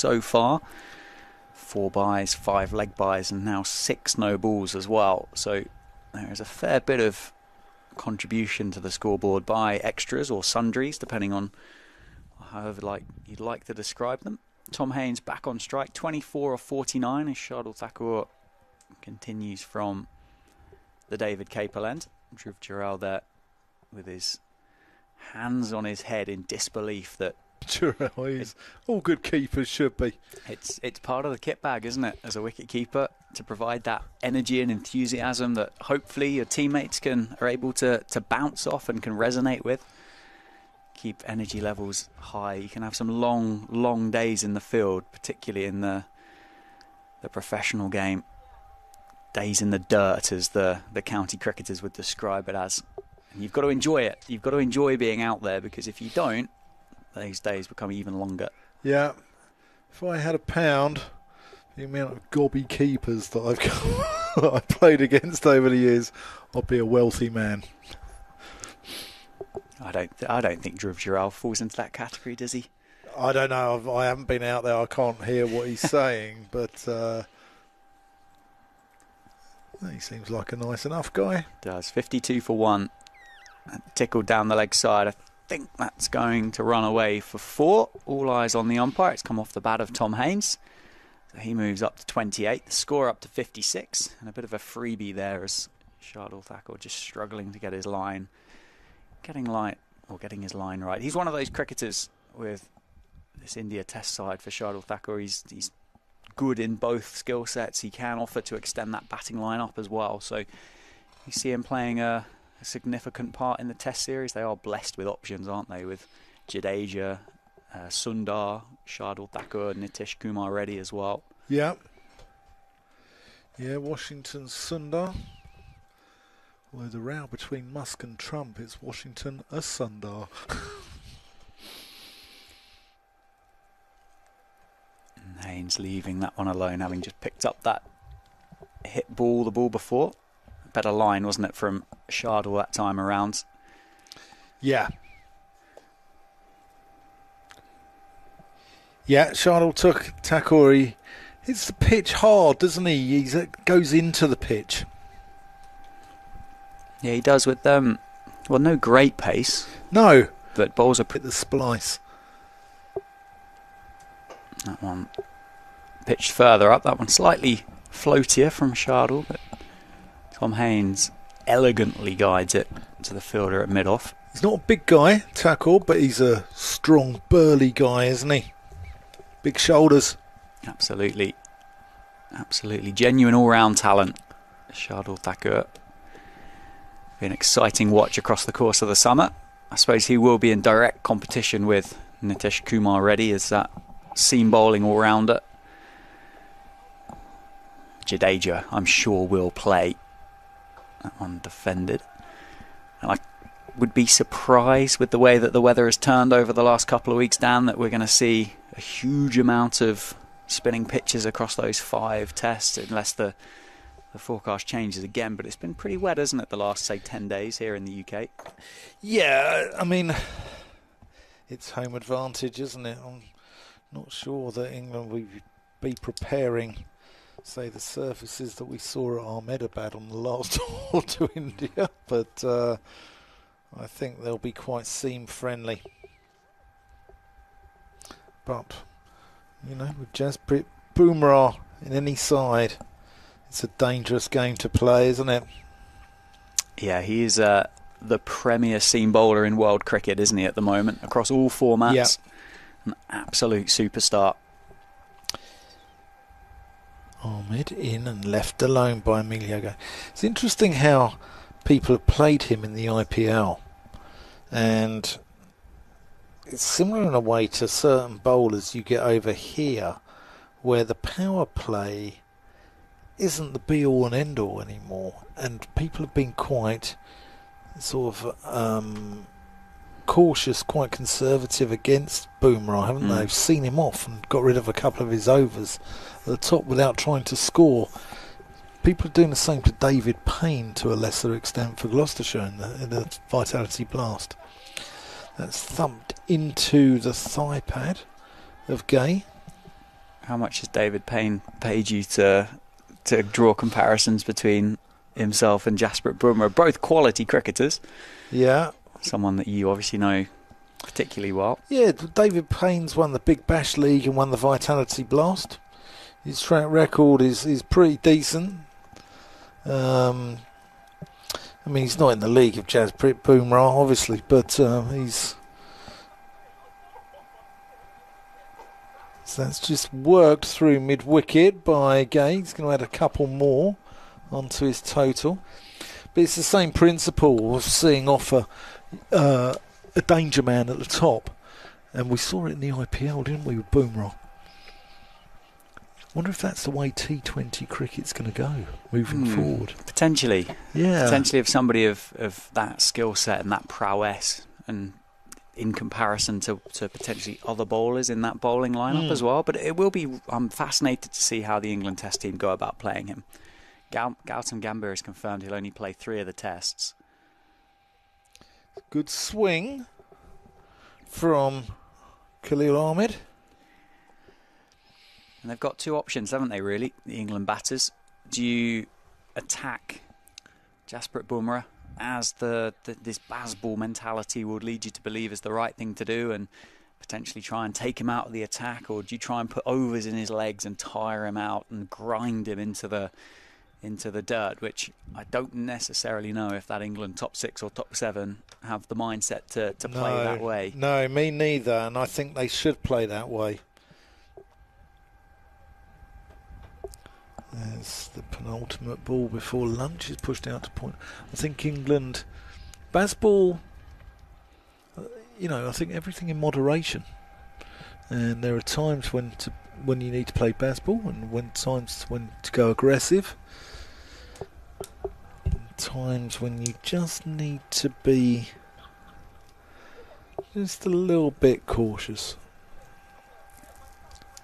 so far. 4 byes, 5 leg byes, and now 6 no balls as well. So there is a fair bit of contribution to the scoreboard by extras or sundries, depending on however you'd like to describe them. Tom Haynes back on strike, 24 of 49, as Shardul Thakur continues from the David Capel end. Dhruv Jurel there with his hands on his head in disbelief that Jurel is all good keepers should be. It's part of the kit bag, isn't it, as a wicket keeper, to provide that energy and enthusiasm that hopefully your teammates are able to bounce off and can resonate with. Keep energy levels high. You can have some long days in the field, particularly in the professional game. Days in the dirt, as the county cricketers would describe it as. And you've got to enjoy it. You've got to enjoy being out there, because if you don't, those days become even longer. Yeah. If I had £1, the amount of gobby keepers that I've played against over the years, I'd be a wealthy man. I don't think Dhruv Jurel falls into that category, does he? I don't know. I haven't been out there. I can't hear what he's saying, but he seems like a nice enough guy. Does. 52 for 1. Tickled down the leg side. I think that's going to run away for 4. All eyes on the umpire. It's come off the bat of Tom Haynes. So he moves up to 28. The score up to 56. And a bit of a freebie there as Shardul Thakur just struggling to get his line. Getting his line right. He's one of those cricketers with this India Test side for Shardul Thakur. He's good in both skill sets. He can offer to extend that batting line up as well. So you see him playing a significant part in the Test series. They are blessed with options, aren't they? With Jadeja, Sundar, Shardul Thakur, Nitish Kumar Reddy as well. Yeah. Yeah, Washington's Sundar. Although the row between Musk and Trump, it's Washington a Sundar. Haynes leaving that one alone, having just picked up that the ball before. Better line, wasn't it, from Shardul that time around? Yeah. Yeah, Shardul took Thakur. He hits the pitch hard, doesn't he? He goes into the pitch. Yeah, he does with no great pace. No. But balls are hit the splice. That one pitched further up. That one slightly floatier from Shardul, but Tom Haynes elegantly guides it to the fielder at mid-off. He's not a big guy, Thakur, but he's a strong, burly guy, isn't he? Big shoulders. Absolutely. Absolutely. Genuine all-round talent, Shardul Thakur. Be an exciting watch across the course of the summer. I suppose he will be in direct competition with Nitish Kumar Reddy as that seam bowling all-rounder. Jadeja, I'm sure, will play. That one defended. And I would be surprised with the way that the weather has turned over the last couple of weeks, Dan, that we're going to see a huge amount of spinning pitches across those 5 tests, unless the forecast changes again. But it's been pretty wet, hasn't it, the last, say, 10 days here in the UK? Yeah, I mean, it's home advantage, isn't it? I'm not sure that England will be preparing, say, the surfaces that we saw at Ahmedabad on the last tour to India, but I think they'll be quite seam friendly. But, you know, with Jasprit Bumrah in any side, it's a dangerous game to play, isn't it? Yeah, he is the premier seam bowler in world cricket, isn't he, at the moment, across all formats? Yeah. An absolute superstar. Ahmed in and left alone by Emilio. It's interesting how people have played him in the IPL, and it's similar in a way to certain bowlers you get over here, where the power play isn't the be-all and end-all anymore, and people have been quite sort of cautious, quite conservative against Bumrah, haven't they? They've seen him off and got rid of a couple of his overs at the top without trying to score. People are doing the same to David Payne to a lesser extent for Gloucestershire in the Vitality Blast. That's thumped into the thigh pad of Gay. How much has David Payne paid you to draw comparisons between himself and Jasprit Bumrah? Both quality cricketers. Yeah. Someone that you obviously know particularly well. Yeah, David Payne's won the Big Bash League and won the Vitality Blast. His track record is pretty decent. I mean, he's not in the league of Jasprit Bumrah, obviously, but he's... So that's just worked through mid-wicket by Gay. He's going to add a couple more onto his total. But it's the same principle of seeing off a danger man at the top. And we saw it in the IPL, didn't we, with Bumrah? Wonder if that's the way T20 cricket's going to go moving forward. Potentially. Yeah. Potentially if somebody of that skill set and that prowess, and in comparison to potentially other bowlers in that bowling lineup as well. But it will be... I'm fascinated to see how the England Test team go about playing him. Gautam Gambhir has confirmed he'll only play 3 of the tests. Good swing from Khalil Ahmed. And they've got 2 options, haven't they, really, the England batters? Do you attack Jasprit Bumrah, as this Bazball mentality would lead you to believe is the right thing to do, and potentially try and take him out of the attack, or do you try and put overs in his legs and tire him out and grind him into the dirt, which I don't necessarily know if that England top 6 or top 7 have the mindset to play that way. No, me neither, and I think they should play that way. There's the penultimate ball before lunch is pushed out to point. I think England, Bazball, I think everything in moderation. And there are times when you need to play Bazball, and times when to go aggressive. And times when you just need to be just a little bit cautious.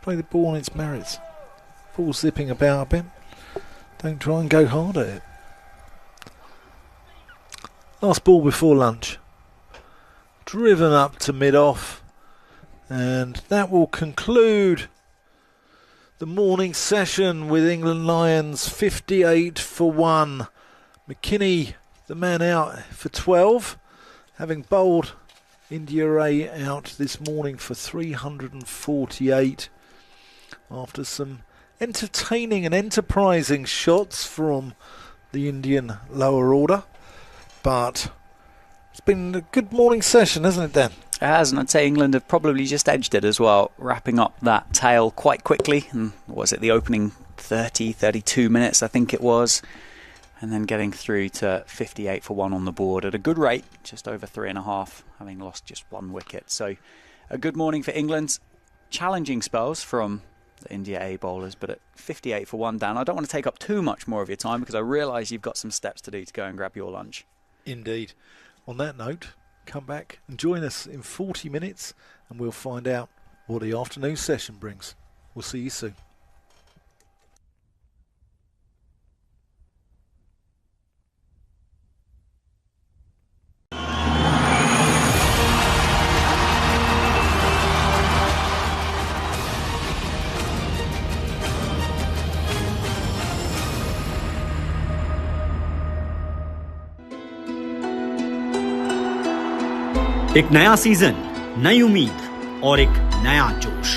Play the ball on its merits. Ball zipping about a bit. Don't try and go hard at it. Last ball before lunch. Driven up to mid-off. And that will conclude the morning session with England Lions 58 for 1. McKinney, the man out for 12, having bowled India A out this morning for 348 after some entertaining and enterprising shots from the Indian lower order. But it's been a good morning session, hasn't it, Dan? It has, and I'd say England have probably just edged it as well, wrapping up that tail quite quickly. And was it the opening 32 minutes, I think it was, and then getting through to 58 for 1 on the board at a good rate, just over 3.5, having lost just 1 wicket. So a good morning for England. Challenging spells from the India A bowlers, but at 58 for 1 down, I don't want to take up too much more of your time because I realise you've got some steps to do to go and grab your lunch. Indeed. On that note, come back and join us in 40 minutes and we'll find out what the afternoon session brings. We'll see you soon. एक नया season, नई उम्मीद और एक नया जोश।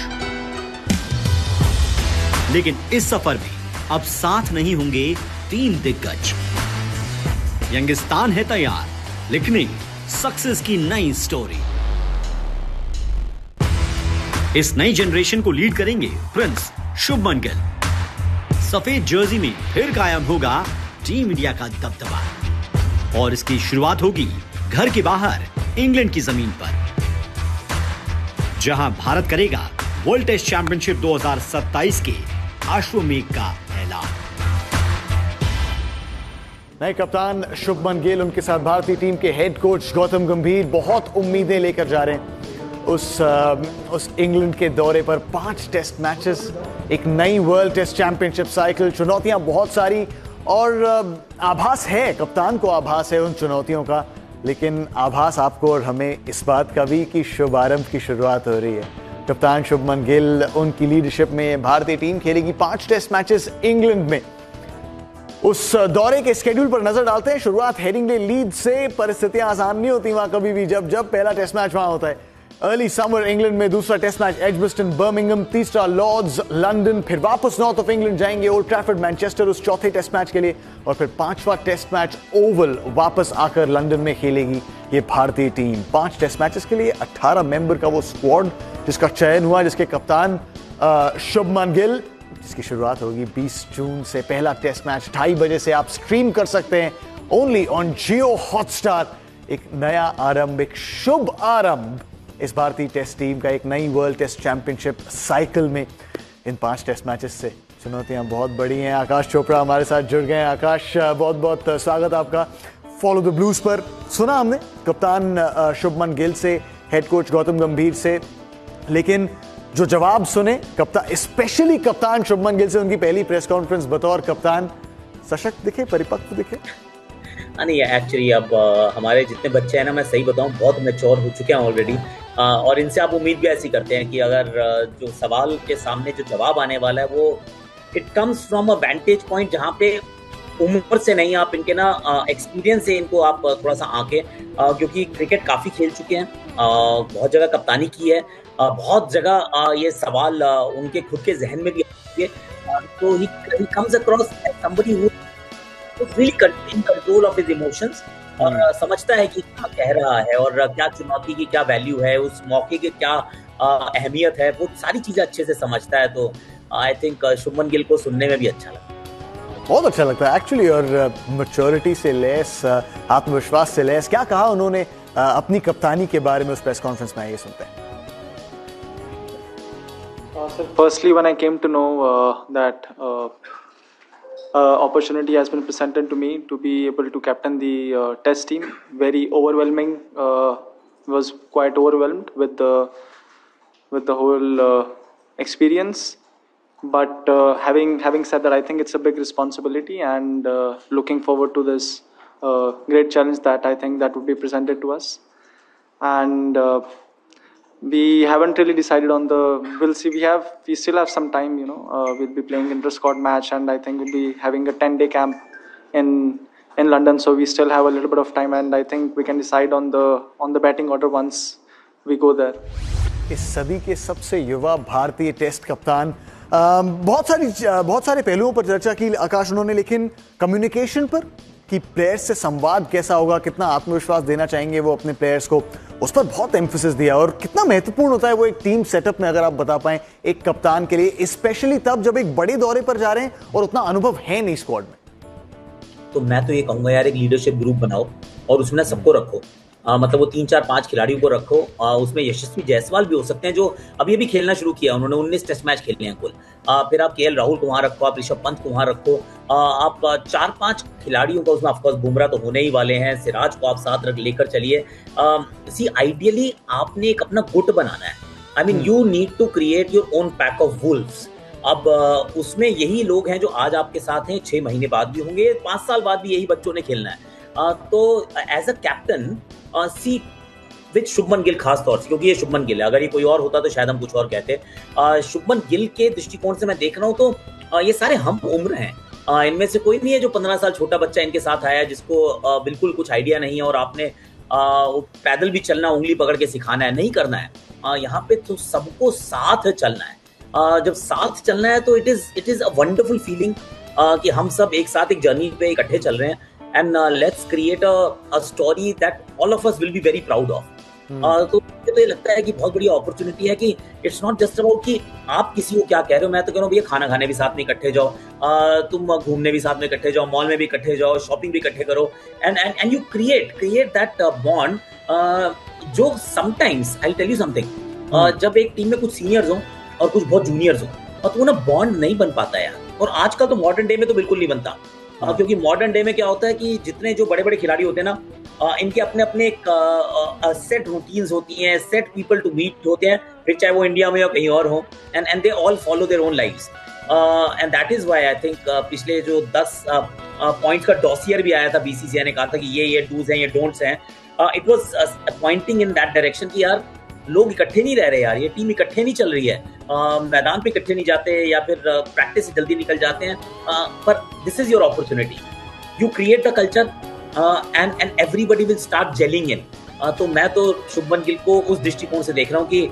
लेकिन इस सफर में अब साथ नहीं होंगे 3 दिग्गज। यंगिस्तान है तैयार लिखने सक्सेस की नई स्टोरी। इस नई जनरेशन को लीड करेंगे प्रिंस शुभमन गिल। सफेद जर्सी में फिर कायम होगा टीम इंडिया का दबदबा और इसकी शुरुआत होगी घर के बाहर इंग्लैंड की जमीन पर, जहां भारत करेगा वर्ल्ड टेस्ट चैंपियनशिप 2027 के अश्वमेघ का ऐलान। नए कप्तान शुभमन गिल, उनके साथ भारतीय टीम के हेड कोच गौतम गंभीर बहुत उम्मीदें लेकर जा रहे हैं उस इंग्लैंड के दौरे पर। 5 टेस्ट मैचेस, एक नई वर्ल्ड टेस्ट चैंपियनशिप साइकिल, चुनौतियां बहुत सारी और आभास है, कप्तान को आभास है उन चुनौतियों का, लेकिन आभास आपको और हमें इस बात का भी कि शुभारंभ की शुरुआत हो रही है। कप्तान शुभमन गिल, उनकी लीडरशिप में भारतीय टीम खेलेगी 5 टेस्ट मैचेस इंग्लैंड में। उस दौरे के स्केड्यूल पर नजर डालते हैं। शुरुआत हेडिंग्ले लीड से। परिस्थितियां आसान नहीं होती वहां कभी भी, जब पहला टेस्ट मैच वहां होता है। अर्ली समर इंग्लैंड में दूसरा टेस्ट मैच एजबस्टन बर्मिंघम, तीसरा लॉर्ड्स लंदन, फिर वापस नॉर्थ ऑफ इंग्लैंड जाएंगे ओल्ड ट्रैफर्ड मैनचेस्टर उस चौथे टेस्ट मैच के लिए, और फिर 5वां टेस्ट मैच ओवल वापस आकर लंदन में खेलेगी ये भारतीय टीम। 5 टेस्ट मैचेस के लिए 18 मेंबर का वो स्क्वाड जिसका चयन हुआ, जिसके कप्तान शुभमन गिल, जिसकी शुरुआत होगी 20 जून से। पहला टेस्ट मैच 2:30 बजे से आप स्ट्रीम कर सकते हैं ओनली ऑन जियो हॉटस्टार। एक नया आरंभ, एक शुभ आरंभ इस भारतीय टेस्ट टीम का, एक नई वर्ल्ड टेस्ट चैंपियनशिप साइकिल में। इन 5 टेस्ट मैचेस से चुनौतियां बहुत बड़ी हैं। आकाश चोपड़ा हमारे साथ जुड़ गए हैं। आकाश, बहुत बहुत स्वागत आपका फॉलो द ब्लूज पर। सुना हमने कप्तान शुभमन गिल से, हेड कोच गौतम गंभीर से, लेकिन जो जवाब सुने कप्तान, स्पेशली कप्तान शुभमन गिल से, उनकी पहली प्रेस कॉन्फ्रेंस बतौर कप्तान, सशक्त दिखे, परिपक्व दिखे? नहीं, एक्चुअली अब हमारे जितने बच्चे हैं ना, मैं सही बताऊं, बहुत मैच्योर हो चुके हैं ऑलरेडी। और इनसे आप उम्मीद भी ऐसी करते हैं कि अगर जो सवाल के सामने जो जवाब आने वाला है वो it comes from a वेंटेज point जहाँ पे उम्र से नहीं, आप इनके ना एक्सपीरियंस से इनको आप थोड़ा सा आके, क्योंकि क्रिकेट काफ़ी खेल चुके हैं, बहुत जगह कप्तानी की है, बहुत जगह ये सवाल उनके खुद के जहन में भी आती है, तो he comes across somebody who really in control of his emotions और समझता है कि क्या कह रहा है और क्या चुनौती की क्या वैल्यू है, उस मौके की क्या अहमियत है, वो सारी चीजें अच्छे से समझता है। तो आई थिंक शुभमन गिल को सुनने में भी अच्छा लगता है, बहुत अच्छा लगता है एक्चुअली। और मैच्योरिटी से लेस, आत्मविश्वास से लेस, क्या कहा उन्होंने अपनी कप्तानी के बारे में उस प्रेस कॉन्फ्रेंस में, ये सुनते हैं। Firstly, when I came to know that opportunity has been presented to me to be able to captain the test team, very overwhelming. Was quite overwhelmed with the whole experience. But having said that, I think it's a big responsibility, and looking forward to this great challenge that I think that would be presented to us. And we haven't really decided on the. We'll see. We still have some time. We'll be playing inter-squad match, and I think we'll be having a 10-day camp in London. So we still have a little bit of time, and I think we can decide on the batting order once we go there. इस सदी के सबसे युवा भारतीय test कप्तान, बहुत सारे पहलुओं पर चर्चा की आकाश उन्होंने, लेकिन कम्युनिकेशन पर कि प्लेयर्स से संवाद कैसा होगा, कितना आत्मविश्वास देना चाहेंगे वो अपने प्लेयर्स को, उस पर बहुत एम्फेसिस दिया। और कितना महत्वपूर्ण होता है वो एक टीम सेटअप में, अगर आप बता पाएं, एक कप्तान के लिए, स्पेशली तब जब एक बड़े दौरे पर जा रहे हैं और उतना अनुभव है नहीं स्क्वाड में। तो मैं तो ये कहूंगा यार, एक लीडरशिप ग्रुप बनाओ और उसमें सबको रखो, मतलब वो 3 4 5 खिलाड़ियों को रखो, उसमें यशस्वी जायसवाल भी हो सकते हैं जो अभी अभी खेलना शुरू किया, उन्होंने 19 टेस्ट मैच खेले हैं कुल। फिर आप केएल राहुल को वहां रखो, आप ऋषभ पंत को वहां रखो, आप 4 5 खिलाड़ियों का, उसमें ऑफकोर्स बुमराह तो होने ही वाले हैं, सिराज को आप साथ लेकर चलिए। सी आइडियली आपने एक अपना गुट बनाना है, I mean you need to create your own pack of wolves. अब उसमें यही लोग हैं जो आज आपके साथ हैं, 6 महीने बाद भी होंगे, 5 साल बाद भी यही बच्चों ने खेलना है। तो as a captain see with Shubman Gill, खास तौर से क्योंकि ये शुभमन गिल है, अगर ये कोई और होता तो शायद हम कुछ और कहते। शुभमन गिल के दृष्टिकोण से मैं देख रहा हूँ तो ये सारे हम उम्र हैं, इनमें से कोई नहीं है जो 15 साल छोटा बच्चा इनके साथ आया है जिसको बिल्कुल कुछ आइडिया नहीं है और आपने पैदल भी चलना, उंगली पकड़ के सिखाना है, नहीं करना है। यहाँ पे तो सबको साथ चलना है। जब साथ चलना है तो it is a wonderful feeling कि हम सब एक साथ एक जर्नी पे इकट्ठे चल रहे हैं, and let's create a story that all of us will be very proud of. तो मुझे तो ये लगता है कि बहुत बड़ी अपॉर्चुनिटी है कि इट्स नॉट जस्ट अबाउट कि आप किसी को क्या कह रहे हो, मैं तो कह रहा हूँ भैया खाना खाने भी साथ में इकट्ठे जाओ, तुम घूमने भी साथ में इकट्ठे जाओ, मॉल में भी इकट्ठे जाओ, शॉपिंग भी इकट्ठे करो, and you create that bond जो sometimes I will tell you something, जब एक टीम में कुछ सीनियर्स हो और कुछ बहुत जूनियर्स हो और तो वो ना बॉन्ड नहीं बन पाता यार, और आजकल तो मॉडर्न डे में तो बिल्कुल नहीं बनता। क्योंकि मॉडर्न डे में क्या होता है कि जितने जो बड़े बड़े खिलाड़ी होते हैं ना, इनके अपने अपने एक सेट रूटीन्स होती हैं, सेट पीपल टू मीट होते हैं, फिर चाहे वो इंडिया में या कहीं और हो, and they all follow their own lives, and that is why I think पिछले जो 10 पॉइंट्स का डॉसियर भी आया था, बीसीसीआई ने कहा था कि ये डूज हैं, ये डोंट्स हैं, it was pointing in that direction कि यार लोग इकट्ठे नहीं रह रहे यार, ये टीम इकट्ठे नहीं चल रही है, मैदान पे इकट्ठे नहीं जाते या फिर प्रैक्टिस से जल्दी निकल जाते हैं, पर this is your opportunity, you create the culture and everybody will start jelling in. तो मैं तो शुभमन गिल को उस दृष्टिकोण से देख रहा हूँ कि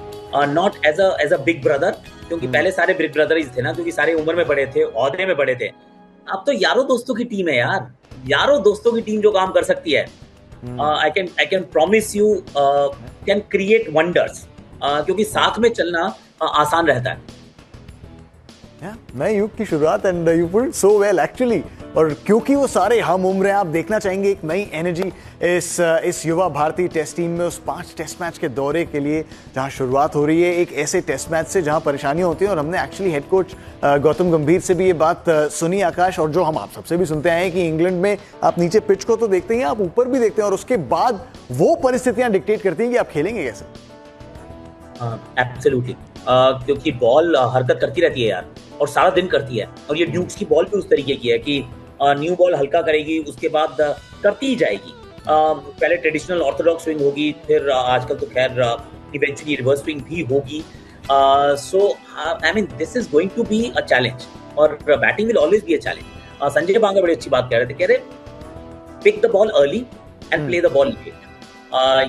not as a big brother, क्योंकि पहले सारे बिग ब्रदर ही थे ना, क्योंकि सारे उम्र में बड़े थे, ओहदे में बड़े थे। अब तो यारों दोस्तों की टीम है यार, यारों दोस्तों की टीम जो काम कर सकती है, I can promise you can create wonders, क्योंकि साथ में चलना आसान रहता है। नए युग की शुरुआत and you put it so well actually. और क्योंकि वो सारे हम उम्र हैं, आप देखना चाहेंगे एक नई एनर्जी इस युवा भारतीय टेस्ट टीम में, उस 5 टेस्ट मैच के दौरे के लिए जहां शुरुआत हो रही है एक ऐसे टेस्ट मैच से जहां परेशानियां होती हैं। और हमने एक्चुअली हेड कोच गौतम गंभीर से भी ये बात सुनी आकाश, और जो हम आप सबसे भी सुनते आए हैं कि इंग्लैंड में आप नीचे पिच को तो देखते हैं, आप ऊपर भी देखते हैं, और उसके बाद वो परिस्थितियां डिक्टेट करती हैं कि आप खेलेंगे कैसे। एब्सोल्युटली, क्योंकि बॉल हरकत करती रहती है यार, और सारा दिन करती है, और ये ड्यूक्स की बॉल भी उस तरीके की है कि न्यू बॉल हल्का करेगी, उसके बाद करती ही जाएगी। पहले ट्रेडिशनल ऑर्थोडॉक्स स्विंग होगी, फिर आजकल तो खैर इवेंचुअली रिवर्स स्विंग भी होगी। So I mean this is going to be a challenge, और batting will always be a challenge. Sanjay Banga बड़ी अच्छी बात कह रहे थे, कह रहे pick the ball early and play the ball late.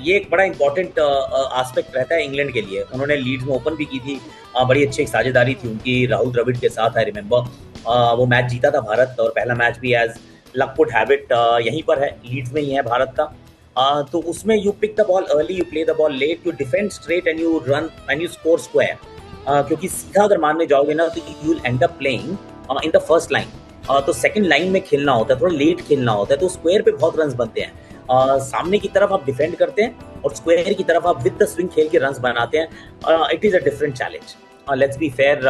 ये एक बड़ा इंपॉर्टेंट एस्पेक्ट रहता है इंग्लैंड के लिए। उन्होंने लीड्स में ओपन भी की थी, बड़ी अच्छी एक साझेदारी थी उनकी राहुल द्रविड़ के साथ, आई रिमेंबर। वो मैच जीता था भारत, और पहला मैच भी as luck would have it यहीं पर है, लीड्स में ही है भारत का। तो उसमें you pick the ball early, you play the ball late, you defend straight and you run and you score square. क्योंकि सीधा अगर मारने जाओगे ना तो you will end up playing in the first line. तो सेकंड लाइन में खेलना होता है, थोड़ा लेट खेलना होता है, तो स्क्वायर पे बहुत रन बनते हैं। सामने की तरफ आप डिफेंड करते हैं और स्क्वायर की तरफ आप विद द स्विंग खेल के रन्स बनाते हैं। It is a different challenge, let's be fair.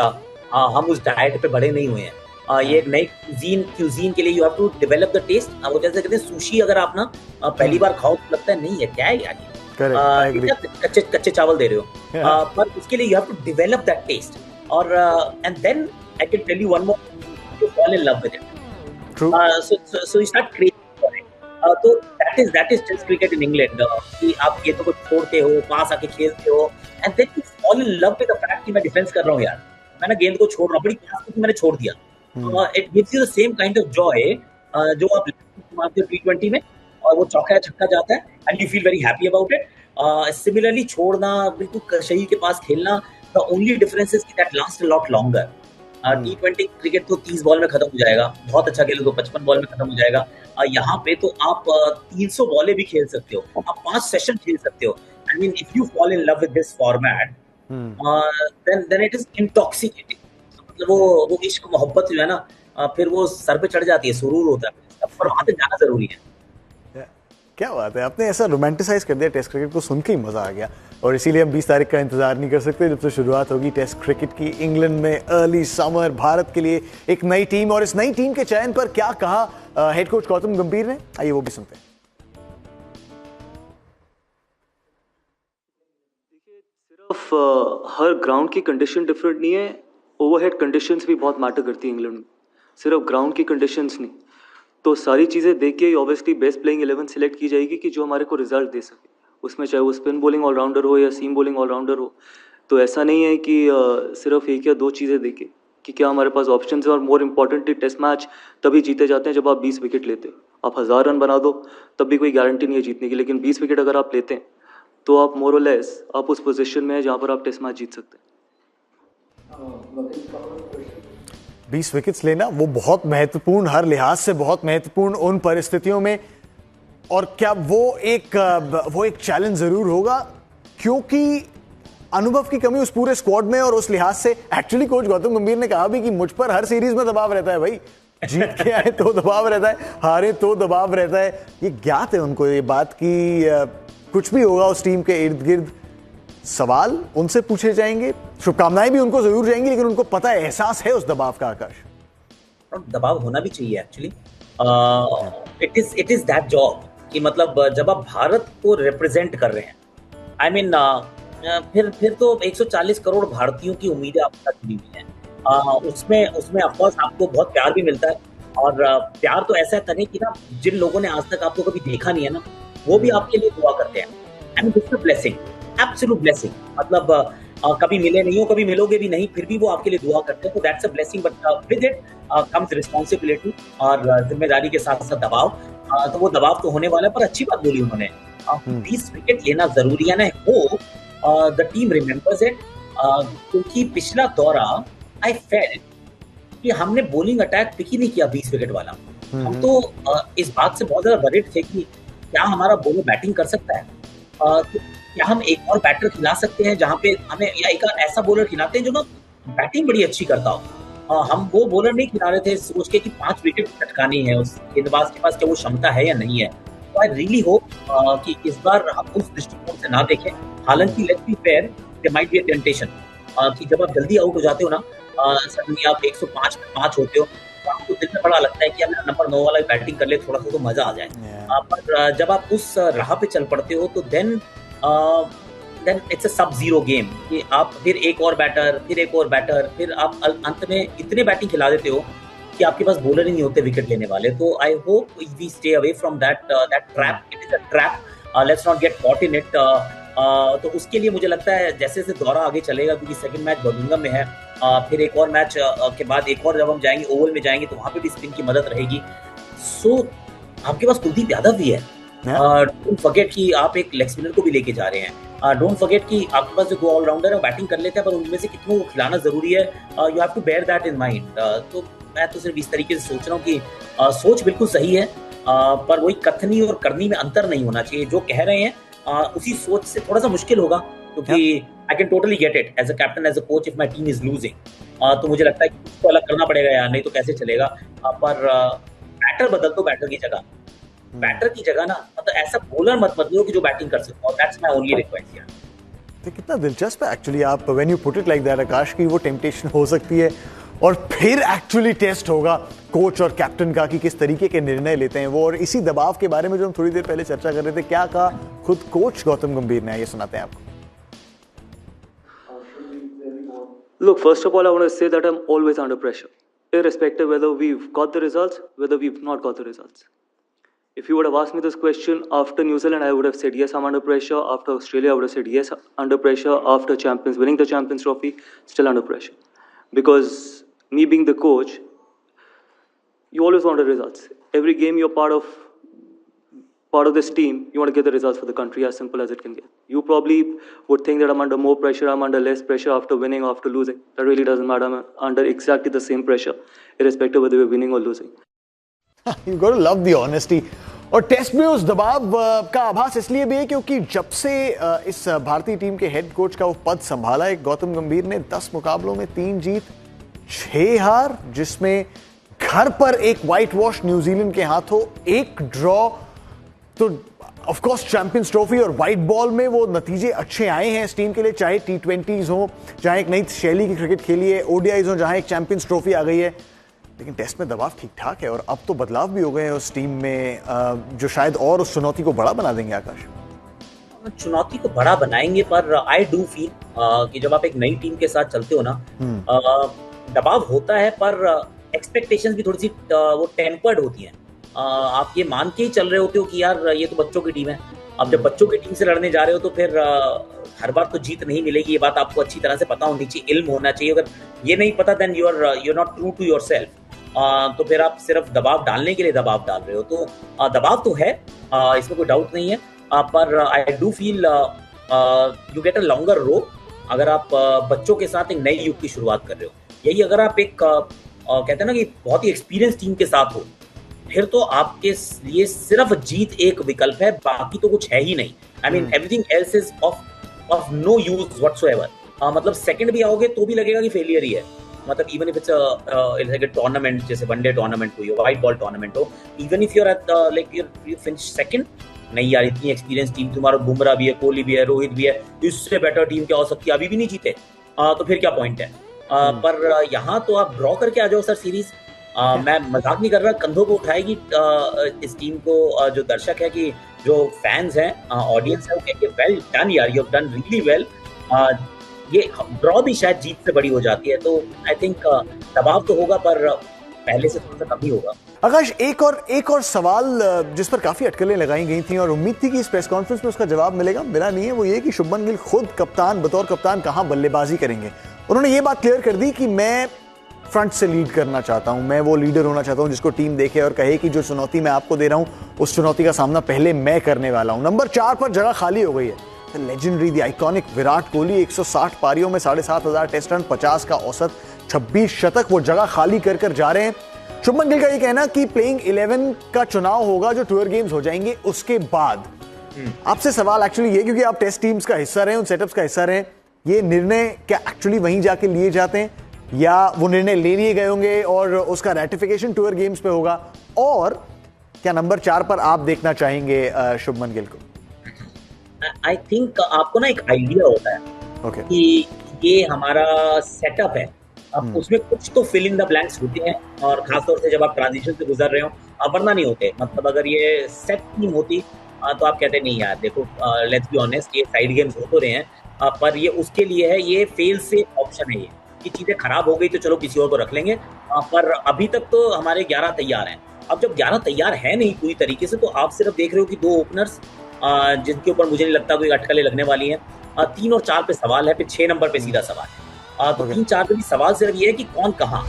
हम उस डाइट पे बड़े नहीं हुए हैं। ये एक नई क्यूजीन के लिए you have to develop the taste. वो जैसे कहते हैं सुशी, अगर आप ना पहली बार खाओ तो लगता है नहीं है क्या है यार, कच्चे चावल दे रहे हो, पर उसके लिए you have to develop that taste. और and then I can tell you one more, you fall in love with it. So you start craving for it. तो that is test cricket in England, कि आप गेंदों को छोड़ते हो, पास आके खेलते हो, and then you fall in love with the fact कि मैं डिफेंस कर रहा हूँ यार, मैंने गेंद को छोड़ रहा हूँ, बड़ी पास की मैंने छोड़ दिया। It gives you the same kind of Joy जो आप मारते हो T20 में, और वो चौका या छक्का जाता है and you feel very happy about it. Similarly छोड़ना, बिल्कुल शहीद के पास खेलना, the only difference is that last a lot longer. T20 cricket तो 30 बॉल में खत्म हो जाएगा, बहुत अच्छा खेलो तो 55 बॉल में खत्म हो जाएगा। यहाँ पे तो आप 300 बॉलें भी खेल सकते हो, आप 5 सेशन खेल सकते हो। I mean if you fall in love with this format then it is intoxicating. मतलब वो इश्क मोहब्बत जो है ना, फिर वो सर पे चढ़ जाती है, सुरूर होता है, पर वहां तक जाना जरूरी है। क्या बात है, आपने ऐसा रोमांटिसाइज कर दिया टेस्ट क्रिकेट को, सुन के ही मजा आ गया। और इसीलिए हम 20 तारीख का इंतजार नहीं कर सकते जब से शुरुआत होगी टेस्ट क्रिकेट की इंग्लैंड में। अर्ली समर भारत के लिए एक नई टीम, और इस नई टीम के चयन पर क्या कहा हेड कोच गौतम गंभीर ने, आइए वो भी सुनते हैं। सिर्फ हर ग्राउंड की कंडीशन डिफरेंट नहीं है, ओवरहेड कंडीशंस भी बहुत मैटर करती है इंग्लैंड में, सिर्फ ग्राउंड की कंडीशंस नहीं। तो सारी चीज़ें देख के ऑब्वियसली बेस्ट प्लेइंग 11 सिलेक्ट की जाएगी कि जो हमारे को रिजल्ट दे सके, उसमें चाहे वो स्पिन बॉलिंग ऑलराउंडर हो या सीम बॉलिंग ऑलराउंडर हो। तो ऐसा नहीं है कि सिर्फ एक या दो चीज़ें देखे कि क्या हमारे पास ऑप्शन है। और मोर इम्पॉर्टेंटली टेस्ट मैच तभी जीते जाते हैं जब आप 20 विकेट लेते हो। आप 1000 रन बना दो तब भी कोई गारंटी नहीं है जीतने की, लेकिन 20 विकेट अगर आप लेते हैं तो आप मोर और लेस आप उस पोजीशन में है जहाँ पर आप टेस्ट मैच जीत सकते हैं। 20 विकेट्स लेना वो बहुत महत्वपूर्ण, हर लिहाज से बहुत महत्वपूर्ण उन परिस्थितियों में। और क्या वो एक चैलेंज जरूर होगा, क्योंकि अनुभव की कमी उस पूरे स्क्वाड में। और उस लिहाज से एक्चुअली कोच गौतम गंभीर ने कहा भी कि मुझ पर हर सीरीज में दबाव रहता है भाई, जीत के आए तो दबाव रहता है, हारे तो दबाव रहता है। ये ज्ञात है उनको ये बात कि कुछ भी होगा उस टीम के इर्द गिर्द सवाल उनसे पूछे जाएंगे, शुभकामनाएं भी उनको जरूर जाएंगी, लेकिन उनको पता है, एहसास है उस दबाव का। आकाश, दबाव होना भी चाहिए actually, it is that job कि मतलब जब आप भारत को रिप्रेजेंट कर रहे हैं, आई मीन फिर तो 140 करोड़ भारतीयों की उम्मीदें आपके साथ जुड़ी हुई हैं। उसमें ऑफकोर्स आपको बहुत प्यार भी मिलता है, और प्यार तो ऐसा तरह कि ना जिन लोगों ने आज तक आपको कभी देखा नहीं है ना, वो भी आपके लिए दुआ करते हैं। And this is a blessing, absolute blessing, मतलब कभी मिले नहीं हो, कभी मिलोगे भी नहीं, फिर भी वो आपके लिए दुआ करते हैं, तो that's a blessing, but with it comes responsibility और जिम्मेदारी के साथ साथ दबाव। तो वो दबाव तो होने वाला है, पर अच्छी बात बोली उन्होंने, 20 विकेट लेना जरूरी है ना, हो द टीम रिमेंबर्स इट, क्योंकि पिछला दौरा आई फेल्ट कि हमने बॉलिंग अटैक पिक ही नहीं किया 20 विकेट वाला। हम तो इस बात से बहुत ज्यादा वरीड थे कि क्या हमारा बॉलर बैटिंग कर सकता है, तो क्या हम एक और बैटर खिला सकते हैं जहां पे हमें, या एक ऐसा बॉलर खिलाते हैं जो ना बैटिंग बड़ी अच्छी करता हो। हम वो बॉलर नहीं खिला रहे थे सोच के कि 5 विकेट चटकानी है उस गेंदबाज के पास, क्या वो क्षमता है या नहीं है। तो आई रियली होप कि इस बार हम उस दृष्टिकोण से ना देखें। हालांकि let's be fair, there might be a temptation कि जब आप जल्दी आउट हो जाते हो ना, सडनली आप 105 में 5 होते हो, तो आपको दिल में बड़ा लगता है कि यार नंबर 9 वाला बैटिंग कर ले, थोड़ा सा तो मजा आ जाए। पर जब आप उस राह पे चल पड़ते हो तो देन इट्स अ सब जीरो गेम, कि आप फिर एक और बैटर, फिर आप अंत में इतने बैटिंग खिला देते हो कि आपके पास बॉलर ही नहीं होते विकेट लेने वाले। तो I hope we stay away from that trap. It is a trap, let's not get caught in it. तो उसके लिए मुझे लगता है जैसे जैसे दौरा आगे चलेगा, क्योंकि सेकंड मैच बर्मिंघम में है, फिर एक और मैच के बाद एक और जब हम जाएंगे ओवल में जाएंगे, तो वहां पे भी स्पिन की मदद रहेगी। सो आपके पास कुलदीप यादव भी है, डोंट फॉरगेट कि आप एक लेग स्पिनर को भी लेके जा रहे हैं, डोंट फॉरगेट कि आपके पास जो 2 ऑलराउंडर है बैटिंग कर लेते हैं, पर उनमें से कितनों को खिलाना जरूरी है। You have to bear that in mind. तो मैं तो सिर्फ इस तरीके से सोच रहा हूँ कि सोच बिल्कुल सही है, पर वही कथनी और करनी में अंतर नहीं होना चाहिए। जो कह रहे हैं उसी सोच से थोड़ा सा मुश्किल होगा, क्योंकि I can totally get it as a captain, as a coach, if my team is losing, तो मुझे लगता है कि उसको अलग करना पड़ेगा यार, नहीं तो कैसे चलेगा। पर बैटर बदल दो, बैटर की जगह ना, मतलब ऐसा बॉलर मत बदलो कि जो बैटिंग कर सके, और दैट्स माय ओनली रिक्वेस्ट यार। तो कितना दिलचस्प है एक्चुअली, आप when you put it like that Aakash, की वो टेम्पटेशन हो सकती है, और फिर एक्चुअली टेस्ट होगा कोच और कैप्टन का कि किस तरीके के निर्णय लेते हैं वो। और इसी दबाव के बारे में जो हम थोड़ी देर पहले चर्चा कर रहे थे, क्या कहा खुद कोच गौतम गंभीर ने, ये सुनाते हैं आपको। Look, first of all, I want to say that I'm always under pressure, irrespective whether we've got the results, whether we've not got the results. If you would have asked me this question after New Zealand, I would have said yes, I'm under pressure. After Australia, I would have said yes, under pressure. After winning the Champions Trophy, still under pressure. Because me being the coach, you always want the results. Every game you're part of this team, you want to get the results for the country, as simple as it can get. You probably would think that I'm under more pressure, I'm under less pressure after winning, after losing. That really doesn't matter. I'm under exactly the same pressure, irrespective whether we're winning or losing. You got to love the honesty. और test में उस दबाव का आभास इसलिए भी है क्योंकि जब से इस भारतीय टीम के हेड कोच का वो पद संभाला है गौतम गंभीर ने, 10 मुकाबलों में 3 जीत 6 हार, जिसमें घर पर एक व्हाइट वॉश न्यूजीलैंड के हाथों 1 ड्रॉ। तो ऑफ कोर्स चैंपियंस ट्रॉफी और व्हाइट बॉल में वो नतीजे अच्छे आए हैं इस टीम के लिए, चाहे T20s हो, चाहे एक नई शैली की क्रिकेट खेली है, ODIs हो जहां एक चैंपियंस ट्रॉफी आ गई है। लेकिन टेस्ट में दबाव ठीक ठाक है, और अब तो बदलाव भी हो गए हैं उस टीम में जो शायद और उस चुनौती को बड़ा बना देंगे। आकाश, चुनौती को बड़ा बनाएंगे, पर आई डू फील कि जब आप एक नई टीम के साथ चलते हो ना, दबाव होता है, पर एक्सपेक्टेशंस भी थोड़ी सी वो टेम्पर्ड होती हैं। आप ये मान के ही चल रहे होते हो कि यार ये तो बच्चों की टीम है। अब जब बच्चों की टीम से लड़ने जा रहे हो तो फिर हर बार तो जीत नहीं मिलेगी, ये बात आपको अच्छी तरह से पता होनी चाहिए, इल्म होना चाहिए। अगर ये नहीं पता then you are not true to yourself. तो फिर आप सिर्फ दबाव डालने के लिए दबाव डाल रहे हो। तो दबाव तो है, इसमें कोई डाउट नहीं है, पर I do feel you get a longer row अगर आप बच्चों के साथ एक नई युग की शुरुआत कर रहे हो। यही अगर आप एक कहते हैं ना कि बहुत ही एक्सपीरियंस टीम के साथ हो, फिर तो आपके लिए सिर्फ जीत एक विकल्प है, बाकी तो कुछ है ही नहीं। I mean everything else is of no use whatsoever. मतलब सेकंड भी आओगे तो भी लगेगा कि फेलियर ही है। मतलब even if it's a tournament, जैसे वनडे टूर्नामेंट हो या व्हाइट बॉल टूर्नामेंट हो, even if you are at like you finish second, नहीं यार इतनी एक्सपीरियंस टीम, तुम्हारा बुमराह भी है, कोहली भी है, रोहित भी है, इससे बेटर टीम क्या हो सकती है, अभी भी नहीं जीते, तो फिर क्या पॉइंट है। पर यहाँ तो आप ड्रॉ करके आ जाओ सर सीरीज। मैं मजाक नहीं कर रहा, कंधों को उठाएगी इस टीम को जो दर्शक है, कि जो फैंस हैं, ऑडियंस है, वो कहेंगे वेल डन यार, you have done really well. ये ड्रॉ भी शायद जीत से बड़ी हो जाती है। तो आई थिंक दबाव तो होगा, पर पहले से थोड़ा सा कम ही होगा। आकाश, एक और सवाल जिस पर काफी अटकलें लगाई गई थी और उम्मीद थी कि इस प्रेस कॉन्फ्रेंस में उसका जवाब मिलेगा, मिला नहीं है। वो ये कि शुभमन गिल खुद कप्तान, बतौर कप्तान कहां बल्लेबाजी करेंगे। उन्होंने ये बात क्लियर कर दी कि मैं फ्रंट से लीड करना चाहता हूं, मैं वो लीडर होना चाहता हूं जिसको टीम देखे और कहे कि जो चुनौती मैं आपको दे रहा हूं उस चुनौती का सामना पहले मैं करने वाला हूं। नंबर 4 पर जगह खाली हो गई है। Legendary, the iconic Virat Kohli, 160 पारियों में 7,500 टेस्ट रन, 50 का औसत, 26 शतक, वो जगह खाली कर कर जा रहे हैं। शुभमन गिल का ये कहना कि प्लेइंग 11 का चुनाव होगा जो टूर गेम्स हो जाएंगे उसके बाद। आपसे सवाल एक्चुअली ये, क्योंकि आप टेस्ट टीम्स का हिस्सा रहे, उन सेटअप्स का हिस्सा रहे, ये निर्णय क्या एक्चुअली वहीं जाके लिए जाते हैं या वो निर्णय ले लिए गए होंगे और उसका रेटिफिकेशन टूर गेम्स पे होगा? और क्या नंबर 4 पर आप देखना चाहेंगे शुभमन गिल को? आई थिंक आपको ना एक आइडिया होता है कि ये हमारा सेटअप है, अब उसमें कुछ तो फिल इन द ब्लैंक्स होते हैं, और खासतौर से जब आप ट्रांजिशन से गुजर रहे हो, वरना नहीं होते। मतलब अगर ये सेट टीम होती तो आप कहते नहीं यार देखो, लेट्स बी ऑनेस्ट, ये साइड गेम्स हो तो रहे हैं, पर ये उसके लिए है, ये फेल से ऑप्शन है, ये कि चीजें खराब हो गई तो चलो किसी और को रख लेंगे, पर अभी तक तो हमारे 11 तैयार हैं। अब जब 11 तैयार है नहीं पूरी तरीके से, तो आप सिर्फ देख रहे हो कि 2 ओपनर्स जिनके ऊपर मुझे नहीं लगता कोई अटकलें लगने वाली हैं, 3 और 4 पे सवाल है, फिर 6 नंबर पे सीधा सवाल है। तो 3-4 पे भी सवाल सिर्फ ये है कि कौन कहां,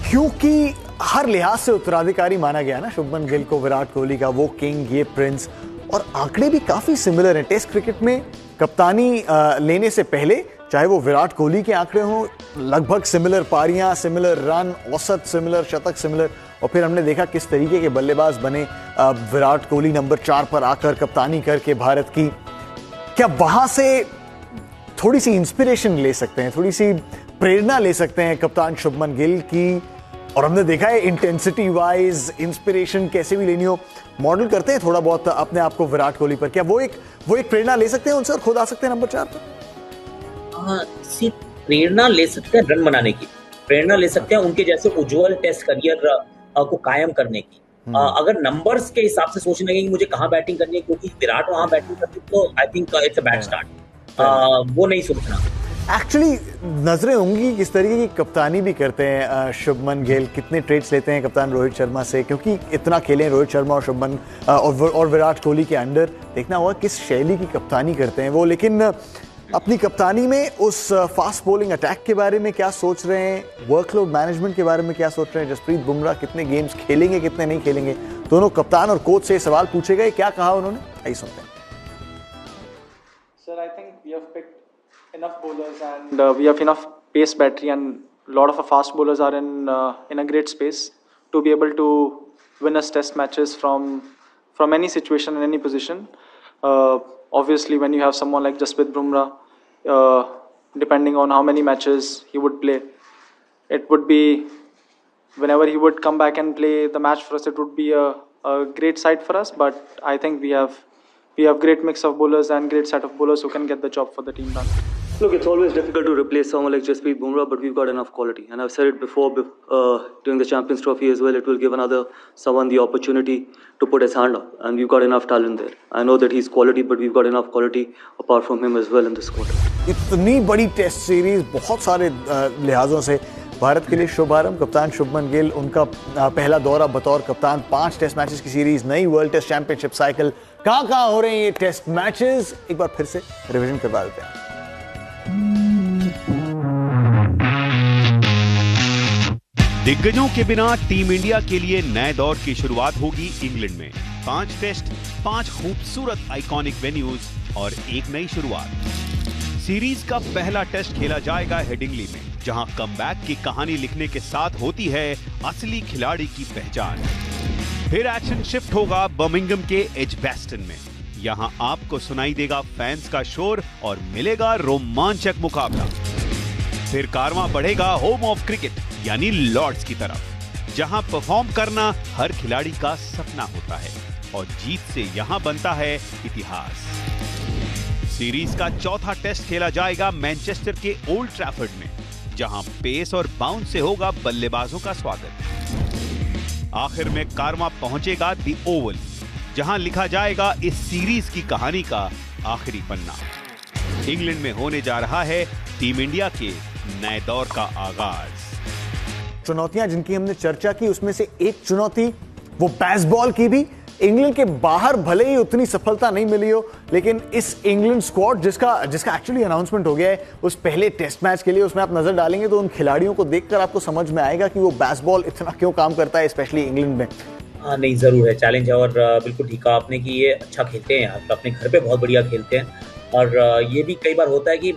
क्योंकि हर लिहाज से उत्तराधिकारी माना गया ना शुभमन गिल को विराट कोहली का, वो किंग, ये प्रिंस, और आंकड़े भी काफी सिमिलर हैं। टेस्ट क्रिकेट में कप्तानी लेने से पहले चाहे वो विराट कोहली के आंकड़े हों, लगभग सिमिलर पारियां, सिमिलर रन, औसत सिमिलर, शतक सिमिलर, और फिर हमने देखा किस तरीके के बल्लेबाज बने विराट कोहली नंबर 4 पर आकर कप्तानी करके भारत की। क्या वहां से थोड़ी सी इंस्पिरेशन ले सकते हैं, थोड़ी सी प्रेरणा ले सकते हैं कप्तान शुभमन गिल की? और हमने देखा है इंटेंसिटी वाइज इंस्पिरेशन कैसे भी लेनी हो, मॉडल करते हैं थोड़ा बहुत अपने आप को विराट कोहली पर। क्या वो एक प्रेरणा ले सकते हैं उनसे और खुद आ सकते हैं नंबर 4 पर? सिर्फ प्रेरणा ले सकते हैं रन बनाने की, प्रेरणा ले सकते हैं उनके जैसे उज्जवल टेस्ट करियर को कायम करने की। अगर नंबर्स के हिसाब से सोचने लगे कि मुझे कहाँ बैटिंग करनी है, क्योंकि विराट वहां बैटिंग करती है, तो I think it's a bad start. वो नहीं सोचना। एक्चुअली नजरें होंगी किस तरीके की कप्तानी भी करते हैं शुभमन गिल, कितने ट्रेड्स लेते हैं कप्तान रोहित शर्मा से, क्योंकि इतना खेले रोहित शर्मा और शुभमन और विराट कोहली के अंडर, देखना होगा किस शैली की कप्तानी करते हैं वो। लेकिन अपनी कप्तानी में उस फास्ट बॉलिंग अटैक के बारे में क्या सोच रहे हैं, वर्कलोड मैनेजमेंट के बारे में क्या सोच रहे हैं, जसप्रीत बुमराह कितने गेम्स खेलेंगे कितने नहीं खेलेंगे, दोनों कप्तान और कोच से सवाल पूछे गए, क्या कहा उन्होंने, आइए सुनते हैं। Sir, I think we have picked enough bowlers and we have enough pace battery, and a lot of our fast bowlers are in a great space to be able to win us test matches from any situation in any position. Obviously, when you have someone like Jasprit Bumrah, depending on how many matches he would play, it would be, whenever he would come back and play the match for us, it would be a great sight for us. But I think we have great mix of bowlers and great set of bowlers who can get the job for the team done. Look, it's always difficult to replace someone like Jasprit Bumrah, but we've got enough quality. And I've said it before during the Champions Trophy as well, it will give someone the opportunity to put his hand up. And we've got enough talent there. I know that he's quality, but we've got enough quality apart from him as well in this squad. इतनी बड़ी test series, बहुत सारे लिहाजों से भारत के लिए शुभारंभ, कप्तान शुभमन गिल, उनका पहला दौरा बतौर कप्तान, 5 टेस्ट मैचेस की सीरीज, नई वर्ल्ड टेस्ट चैंपियनशिप साइकिल, कहां हो रहे हैं ये टेस्ट मैचेस, एक बार फिर से रिवीजन करवा देते हैं। दिग्गजों के बिना टीम इंडिया के लिए नए दौर की शुरुआत होगी इंग्लैंड में। 5 टेस्ट, 5 खूबसूरत आइकॉनिक वेन्यूज और एक नई शुरुआत। सीरीज का पहला टेस्ट खेला जाएगा हेडिंग्ली में, जहां कमबैक की कहानी लिखने के साथ होती है असली खिलाड़ी की पहचान। फिर एक्शन शिफ्ट होगा बर्मिंघम के एजबैस्टन में। यहां आपको सुनाई देगा फैंस का शोर और मिलेगा रोमांचक मुकाबला। फिर कारवां बढ़ेगा होम ऑफ क्रिकेट यानी लॉर्ड्स की तरफ, जहां परफॉर्म करना हर खिलाड़ी का सपना होता है और जीत से यहां बनता है इतिहास। सीरीज का चौथा टेस्ट खेला जाएगा मैनचेस्टर के ओल्ड ट्रैफर्ड में, जहां पेस और बाउंस से होगा बल्लेबाजों का स्वागत। आखिर में कारवां पहुंचेगा दी ओवल, जहां लिखा जाएगा इस सीरीज की कहानी का आखिरी पन्ना। इंग्लैंड में होने जा रहा है टीम इंडिया के नए दौर का आगाज। चुनौतियां जिनकी हमने चर्चा की, उसमें से एक चुनौती वो बेसबॉल की भी इंग्लैंड के बाहर भले ही उतनी सफलता नहीं मिली हो, लेकिन इस इंग्लैंड स्क्वाड जिसका एक्चुअली अनाउंसमेंट हो गया है उस पहले टेस्ट मैच के लिए, उसमें आप नजर डालेंगे तो उन खिलाड़ियों को देखकर आपको समझ में आएगा कि वो बेसबॉल इतना क्यों काम करता है, स्पेशली इंग्लैंड में। हाँ नहीं, जरूर है चैलेंज है, और बिल्कुल ठीक कहा आपने कि ये अच्छा खेलते हैं, आप अपने घर पे बहुत बढ़िया खेलते हैं। और ये भी कई बार होता है कि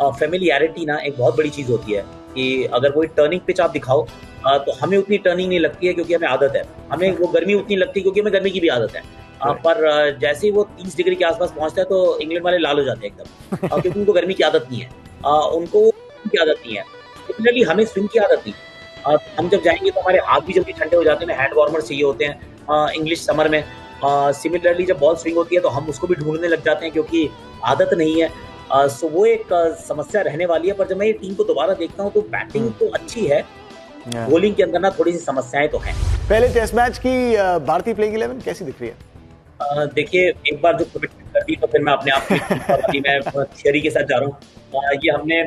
फेमिलियरिटी ना एक बहुत बड़ी चीज होती है, कि अगर कोई टर्निंग पिच आप दिखाओ तो हमें उतनी टर्निंग नहीं लगती है क्योंकि हमें आदत है, हमें वो गर्मी उतनी लगती है क्योंकि हमें गर्मी की भी आदत है। पर जैसे ही वो 30 डिग्री के आसपास पहुंचता है तो इंग्लैंड वाले लाल हो जाते हैं एकदम, क्योंकि उनको गर्मी की आदत नहीं है, उनको की आदत नहीं है। सिमिलरली हमें स्विंग की आदत नहीं है। हम जब जाएंगे तो हमारे हाथ भी जल्दी ठंडे हो जाते हैं, हैंड वार्मर चाहिए होते हैं इंग्लिश समर में। सिमिलरली जब बॉल स्विंग होती है तो हम उसको भी ढूंढने लग जाते हैं क्योंकि आदत नहीं है। सो वो एक समस्या रहने वाली है। पर जब मैं ये टीम को दोबारा देखता हूँ तो बैटिंग तो अच्छी है, बॉलिंग के अंदर ना थोड़ी सी समस्याएं तो हैं। पहले टेस्ट मैच की भारतीय प्लेइंग 11 कैसी दिख रही है? देखिए, एक बार जो कमिटमेंट कर दी तो फिर मैं अपने आप मैं थियरी के साथ जा रहा हूँ। ये हमने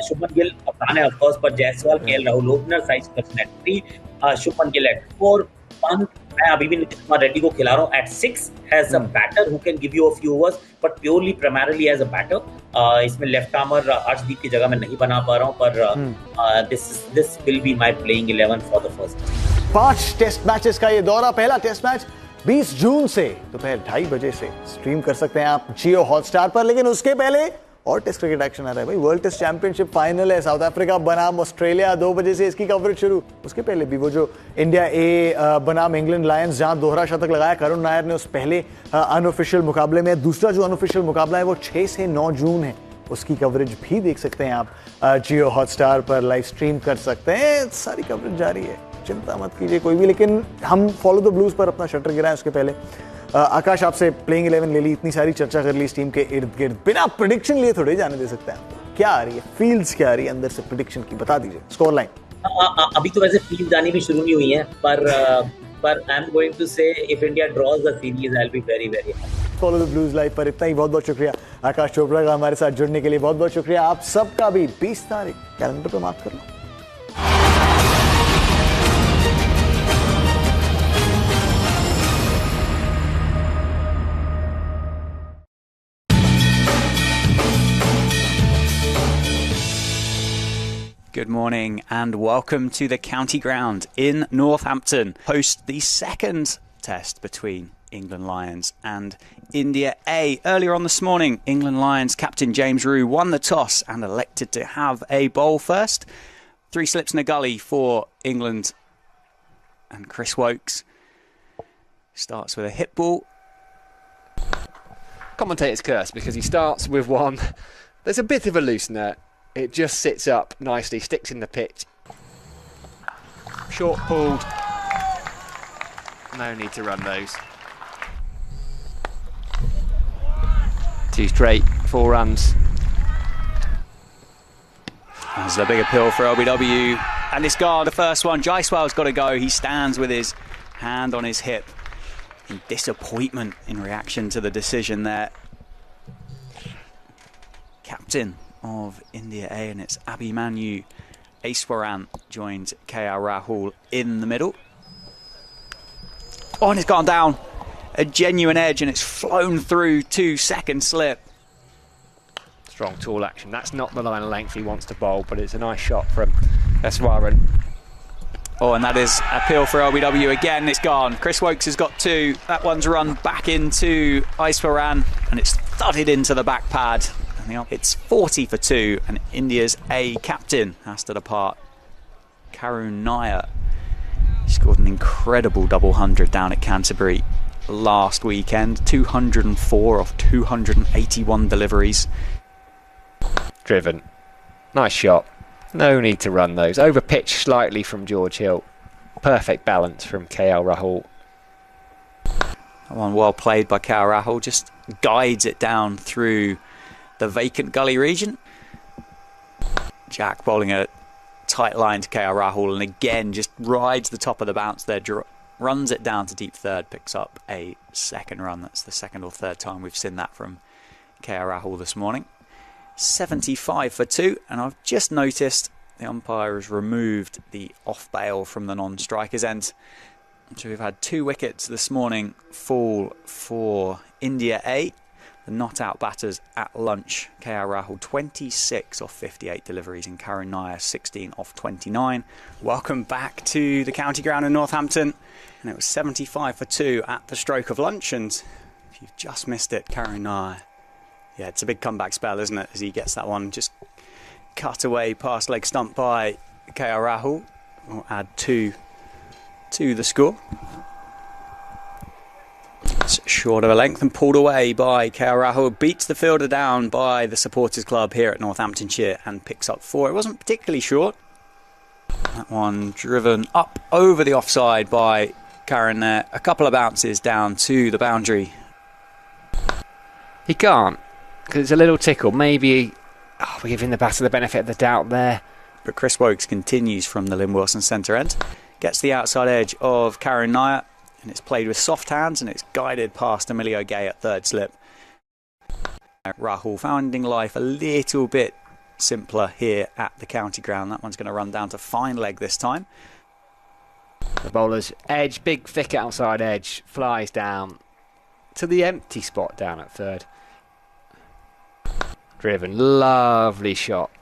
शुभमन गिल कप्तान है ऑफ कोर्स, पर Jaiswal, KL Rahul opener, Sai Sudharsan at 3, Shubman Gill at 4, Pant मैं अभी भी नीतीश कुमार रेड्डी को खिला रहा हूँ at 6 as a batter who can give you a few overs but purely primarily as a batter. इसमें लेफ्ट आर्मर अर्शदीप की जगह मैं नहीं बना पा रहा हूँ, पर this will be my playing 11 for the first. 5 test matches का ये दौरा। पहला टेस्ट मैच 20 जून से दोपहर 2:30 बजे से स्ट्रीम कर सकते हैं आप जियो हॉटस्टार पर। लेकिन उसके पहले और टेस्ट क्रिकेट एक्शन आ रहा है भाई। वर्ल्ड टेस्ट चैंपियनशिप फाइनल है, साउथ अफ्रीका बनाम ऑस्ट्रेलिया, 2 बजे से इसकी कवरेज शुरू। उसके पहले भी वो जो इंडिया ए बनाम इंग्लैंड लायंस, जहां दोहरा शतक लगाया करुण नायर ने उस पहले अनऑफिशियल मुकाबले में। दूसरा जो अनऑफिशियल मुकाबला है वो 6 से 9 जून है, उसकी कवरेज भी देख सकते हैं आप जियो हॉटस्टार पर, लाइव स्ट्रीम कर सकते हैं। सारी कवरेज जारी है, चिंता मत कीजिए कोई भी। लेकिन हम फॉलो द ब्लूज पर अपना शटर गिराएं उसके पहले। आकाश, आपसे प्लेइंग 11 ले ली, इतनी सारी चर्चा कर ली इस टीम के इर्द गिर्द, बिना प्रेडिक्शन लिए थोड़े जाने दे सकते हैं। क्या आ रही है फील्ड्स, क्या आ रही है अंदर से प्रेडिक्शन की, बता दीजिए स्कोर लाइन। अभी तो वैसे फील्ड जानी भी शुरू नहीं हुई है, पर आई एम गोइंग टू से if India drawers the series I will be very very happy. Follow the blues live पर इतना ही। बहुत बहुत शुक्रिया आकाश चोपड़ा का हमारे साथ जुड़ने के लिए। बहुत बहुत शुक्रिया आप सबका भी। 20 तारीख कैलेंडर पर मार्क कर लो। Good morning and welcome to the County Ground in Northampton. Host the second test between England Lions and India A. Earlier on this morning, England Lions captain James Roux won the toss and elected to have a bowl first. 3 slips in a gully for England, and Chris Woakes starts with a hit ball. Commentator's curse, because he starts with one. There's a bit of a loosener. It just sits up nicely, sticks in the pitch. Short pulled. No need to run those. 2 straight, 4 runs. There's a big appeal for LBW. And it's gone, the first one. Jaiswal's got to go. He stands with his hand on his hip in disappointment in reaction to the decision there. Captain of India A, and it's Abhimanyu Aiswaran joined KR Rahul in the middle. Oh, and it's gone down. A genuine edge, and it's flown through 2-second slip. Strong tall action. That's not the line of length he wants to bowl, but it's a nice shot from Aiswaran. Oh, and that is appeal for LBW again. It's gone. Chris Woakes has got 2. That one's run back into Aiswaran, and it's thudded into the back pad. It's 40 for 2, and India's A captain has to depart. Karun Nair scored an incredible double 100 down at Canterbury last weekend. 204 off 281 deliveries. Driven. Nice shot. No need to run those. Over pitch slightly from George Hill. Perfect balance from KL Rahul. One well played by KL Rahul. Just guides it down through the vacant gully region. Jack bowling a tight line to KR Rahul, and again just rides the top of the bounce there, runs it down to deep third, picks up a second run. That's the second or third time we've seen that from KR Rahul this morning. 75 for 2, and I've just noticed the umpire has removed the off bail from the non-striker's end. So we've had 2 wickets this morning fall for India A. The not-out batters at lunch. KL Rahul 26 off 58 deliveries and Karun Nair 16 off 29. Welcome back to the county ground in Northampton. And it was 75 for 2 at the stroke of lunch. And if you've just missed it, Karun Nair. Yeah, it's a big comeback spell, isn't it? As he gets that one just cut away past leg stump by KL Rahul. We'll add 2 to the score. It's short of a length and pulled away by KL Rahul. Beats the fielder down by the supporters club here at Northamptonshire and picks up 4. It wasn't particularly short. That one driven up over the offside by Karun there. A couple of bounces down to the boundary. He can't, because it's a little tickle. Maybe we're giving the batter the benefit of the doubt there. But Chris Woakes continues from the Lynn Wilson centre end. Gets the outside edge of Karun Nair, and it's played with soft hands and it's guided past Emilio Gay at third slip. Rahul finding life a little bit simpler here at the county ground. That one's going to run down to fine leg this time. The bowler's edge, big thick outside edge, flies down to the empty spot down at third. Driven, lovely shot.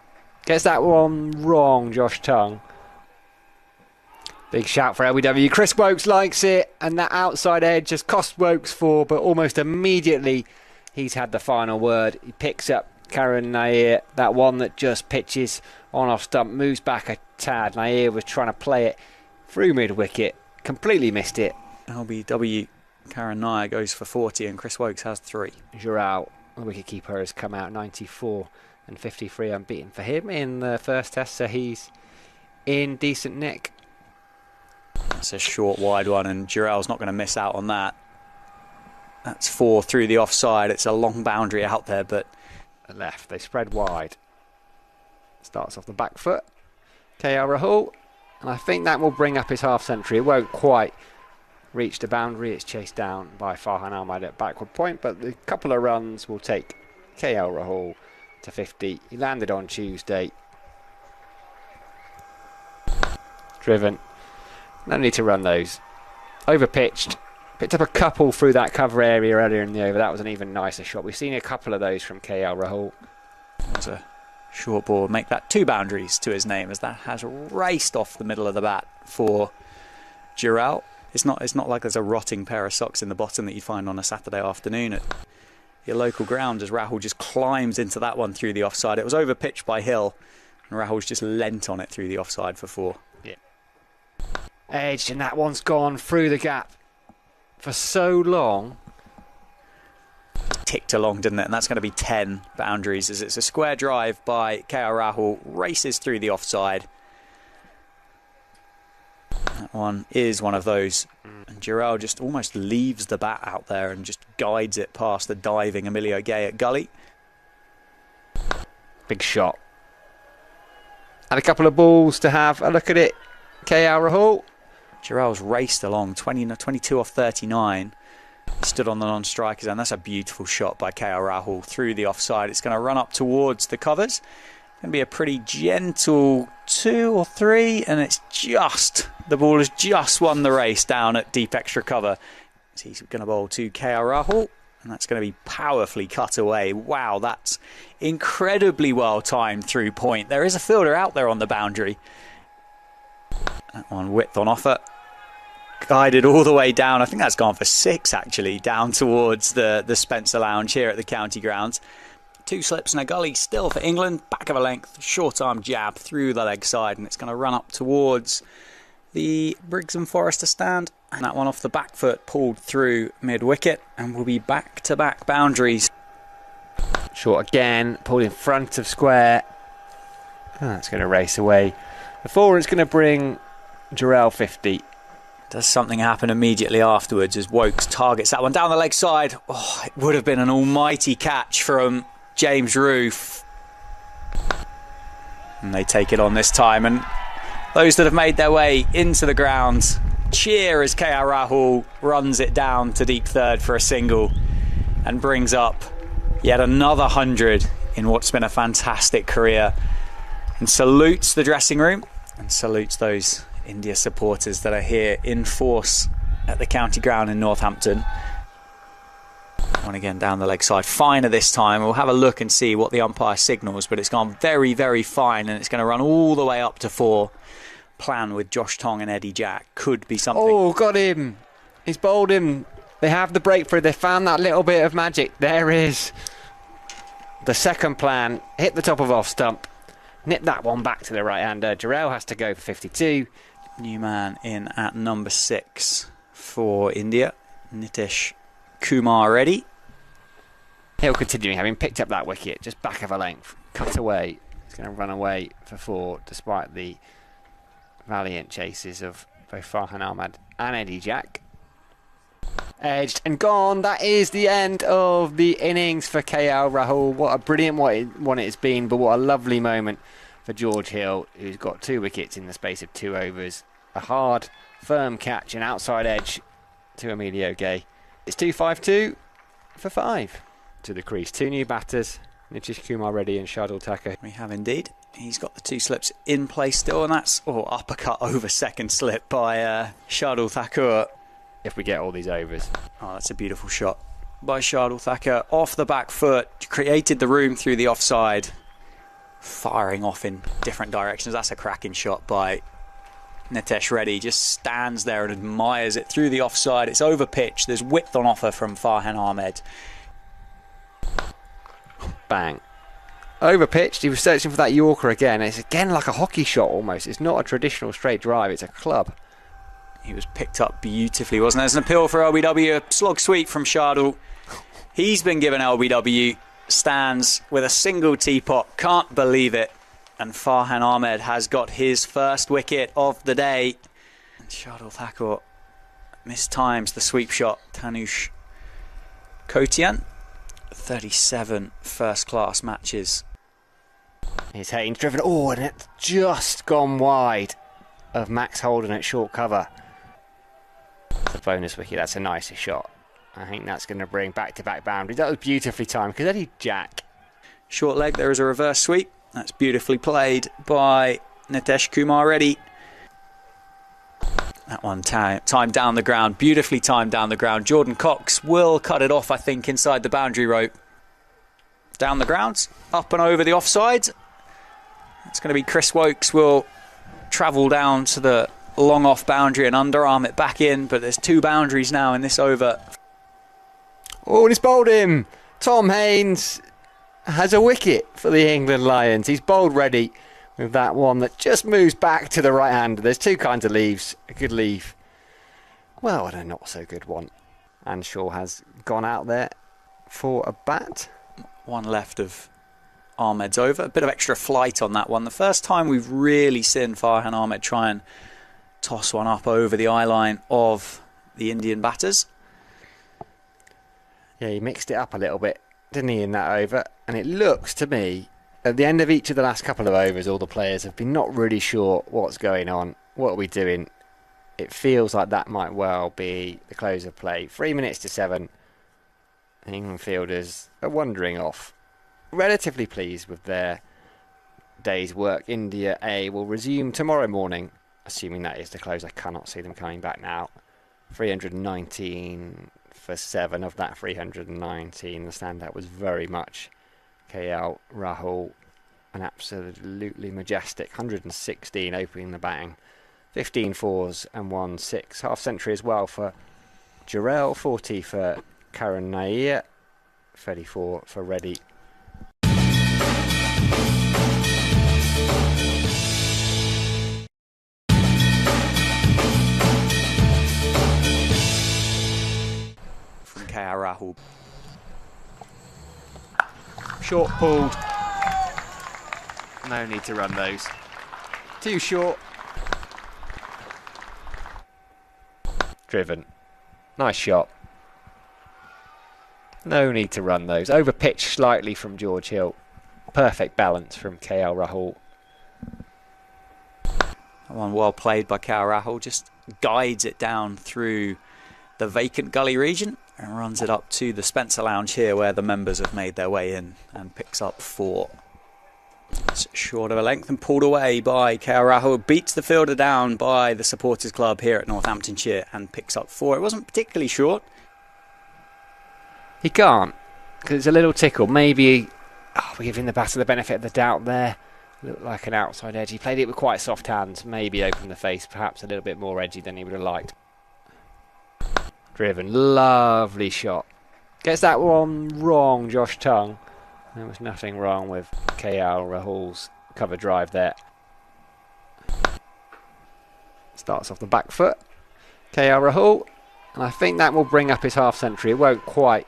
Gets that one wrong, Josh Tongue. Big shout for LBW. Chris Woakes likes it, and that outside edge has cost Woakes 4, but almost immediately he's had the final word. He picks up Karun Nair, that one that just pitches on off stump, moves back a tad. Nair was trying to play it through mid-wicket, completely missed it. LBW Karun Nair goes for 40 and Chris Woakes has 3. Jurel, the wicket-keeper, has come out 94 and 53 unbeaten for him in the first test, so he's in decent nick. It's a short wide one and Jurel's not going to miss out on that. That's 4 through the offside. It's a long boundary out there, but left, they spread wide. Starts off the back foot. KL Rahul, and I think that will bring up his half century. It won't quite reach the boundary. It's chased down by Farhan Ahmad at backward point, but the couple of runs will take KL Rahul to 50. He landed on Tuesday. Driven. No need to run those. Overpitched. Picked up a couple through that cover area earlier in the over. That was an even nicer shot. We've seen a couple of those from KL Rahul. There's a short ball. Make that 2 boundaries to his name as that has raced off the middle of the bat for Jurel. It's not like there's a rotting pair of socks in the bottom that you find on a Saturday afternoon at your local ground as Rahul just climbs into that one through the offside. It was overpitched by Hill and Rahul's just leant on it through the offside for 4. Yeah. Edged, and that one's gone through the gap for so long. Ticked along, didn't it? And that's going to be 10 boundaries as it's a square drive by KL Rahul. Races through the offside. That one is one of those. And Jurel just almost leaves the bat out there and just guides it past the diving Emilio Gay at gully. Big shot. And a couple of balls to have a look at it. KL Rahul. Jurel's raced along 22 off 39. Stood on the non-strikers, and that's a beautiful shot by KL Rahul through the offside. It's going to run up towards the covers. It's going to be a pretty gentle 2 or 3, and it's just, the ball has just won the race down at deep extra cover. So he's going to bowl to KL Rahul, and that's going to be powerfully cut away. Wow, that's incredibly well timed through point. There is a fielder out there on the boundary. That one width on offer. Guided all the way down. I think that's gone for 6 actually, down towards the Spencer Lounge here at the county grounds. 2 slips and a gully still for England. Back of a length, short arm jab through the leg side, and it's going to run up towards the Briggs and Forrester stand. And that one off the back foot pulled through mid wicket, and will be back to back boundaries. Short again, pulled in front of square. That's going to race away. The 4 is going to bring Jurel 50. Does something happen immediately afterwards as Woakes targets that one down the leg side. Oh, it would have been an almighty catch from James Roof. And they take it on this time. And those that have made their way into the ground cheer as KL Rahul runs it down to deep third for a single and brings up yet another 100 in what's been a fantastic career. And salutes the dressing room and salutes those India supporters that are here in force at the county ground in Northampton. One again down the leg side. Finer this time. We'll have a look and see what the umpire signals, but it's gone very, very fine, and it's going to run all the way up to 4. Plan with Josh Tong and Eddie Jack could be something. Oh, got him. He's bowled him. They have the breakthrough. They found that little bit of magic. There is the second plan. Hit the top of off stump. Nip that one back to the right-hander. Jurel has to go for 52. New man in at number 6 for India. Nitish Kumar Reddy. He'll continue having picked up that wicket. Just back of a length. Cut away. He's going to run away for 4 despite the valiant chases of both Farhan Ahmed and Eddie Jack. Edged and gone. That is the end of the innings for KL Rahul. What a brilliant one it's been, but what a lovely moment for George Hill, who's got 2 wickets in the space of 2 overs. A hard, firm catch, an outside edge to Emilio Gay. It's 2-5-2 for 5 to the crease. 2 new batters, Nitish Kumar Reddy and Shardul Thakur. We have indeed. He's got the 2 slips in place still, and that's uppercut over second slip by Shardul Thakur. If we get all these overs. Oh, that's a beautiful shot by Shardul Thakur. Off the back foot, created the room through the offside. Firing off in different directions. That's a cracking shot by Nitish Reddy. Just stands there and admires it through the offside. It's over pitch. There's width on offer from Farhan Ahmed. Bang. Over pitched. He was searching for that Yorker again. It's again like a hockey shot almost. It's not a traditional straight drive. It's a club. He was picked up beautifully, wasn't there? There's an appeal for LBW. A slog sweep from Shardul. He's been given LBW. Stands with a single teapot. Can't believe it. And Farhan Ahmed has got his first wicket of the day. And Shardul Thakur mistimes the sweep shot. Tanush Kotian. 37 first-class matches. Here's Haynes driven. Oh, and it's just gone wide of Max Holden at short cover. It's a bonus wicket. That's a nicer shot. I think that's going to bring back-to-back boundaries. That was beautifully timed because Eddie Jack. Short leg, there is a reverse sweep. That's beautifully played by Nitish Kumar Reddy. That one timed down the ground, beautifully timed down the ground. Jordan Cox will cut it off, I think, inside the boundary rope. Down the ground, up and over the offside. It's going to be Chris Woakes will travel down to the long off boundary and underarm it back in, but there's 2 boundaries now in this over. Oh, and he's bowled him. Tom Haynes has a wicket for the England Lions. He's bowled ready with that one that just moves back to the right hand. There's 2 kinds of leaves. A good leave, well, and a not so good one. And Shaw has gone out there for a bat. 1 left of Ahmed's over. A bit of extra flight on that one. The first time we've really seen Farhan Ahmed try and toss one up over the eye line of the Indian batters. Yeah, he mixed it up a little bit, didn't he, in that over? And it looks to me, at the end of each of the last couple of overs, all the players have been not really sure what's going on. What are we doing? It feels like that might well be the close of play. 3 minutes to 7. The England fielders are wandering off. Relatively pleased with their day's work. India A will resume tomorrow morning, assuming that is the close. I cannot see them coming back now. 319 for 7 of that 319. The standout was very much KL Rahul, an absolutely majestic 116 opening the batting. 15 fours and 1 6. Half century as well for Jurel, 40 for Karan Nair, 34 for Reddy. From KL Rahul. Short pulled. No need to run those. Too short. Driven. Nice shot. No need to run those. Over pitch slightly from George Hill. Perfect balance from KL Rahul. One well played by KL Rahul. Just guides it down through the vacant gully region and runs it up to the Spencer Lounge here where the members have made their way in and picks up 4. It's short of a length and pulled away by Rahul. Beats the fielder down by the supporters club here at Northamptonshire and picks up 4. It wasn't particularly short. He can't, because it's a little tickle. Maybe we're giving the batter the benefit of the doubt there. Looked like an outside edge. He played it with quite soft hands. Maybe opened the face, perhaps a little bit more edgy than he would have liked. Driven, lovely shot. Gets that one wrong, Josh Tongue. There was nothing wrong with Rahul's cover drive there. Starts off the back foot. Rahul, and I think that will bring up his half century. It won't quite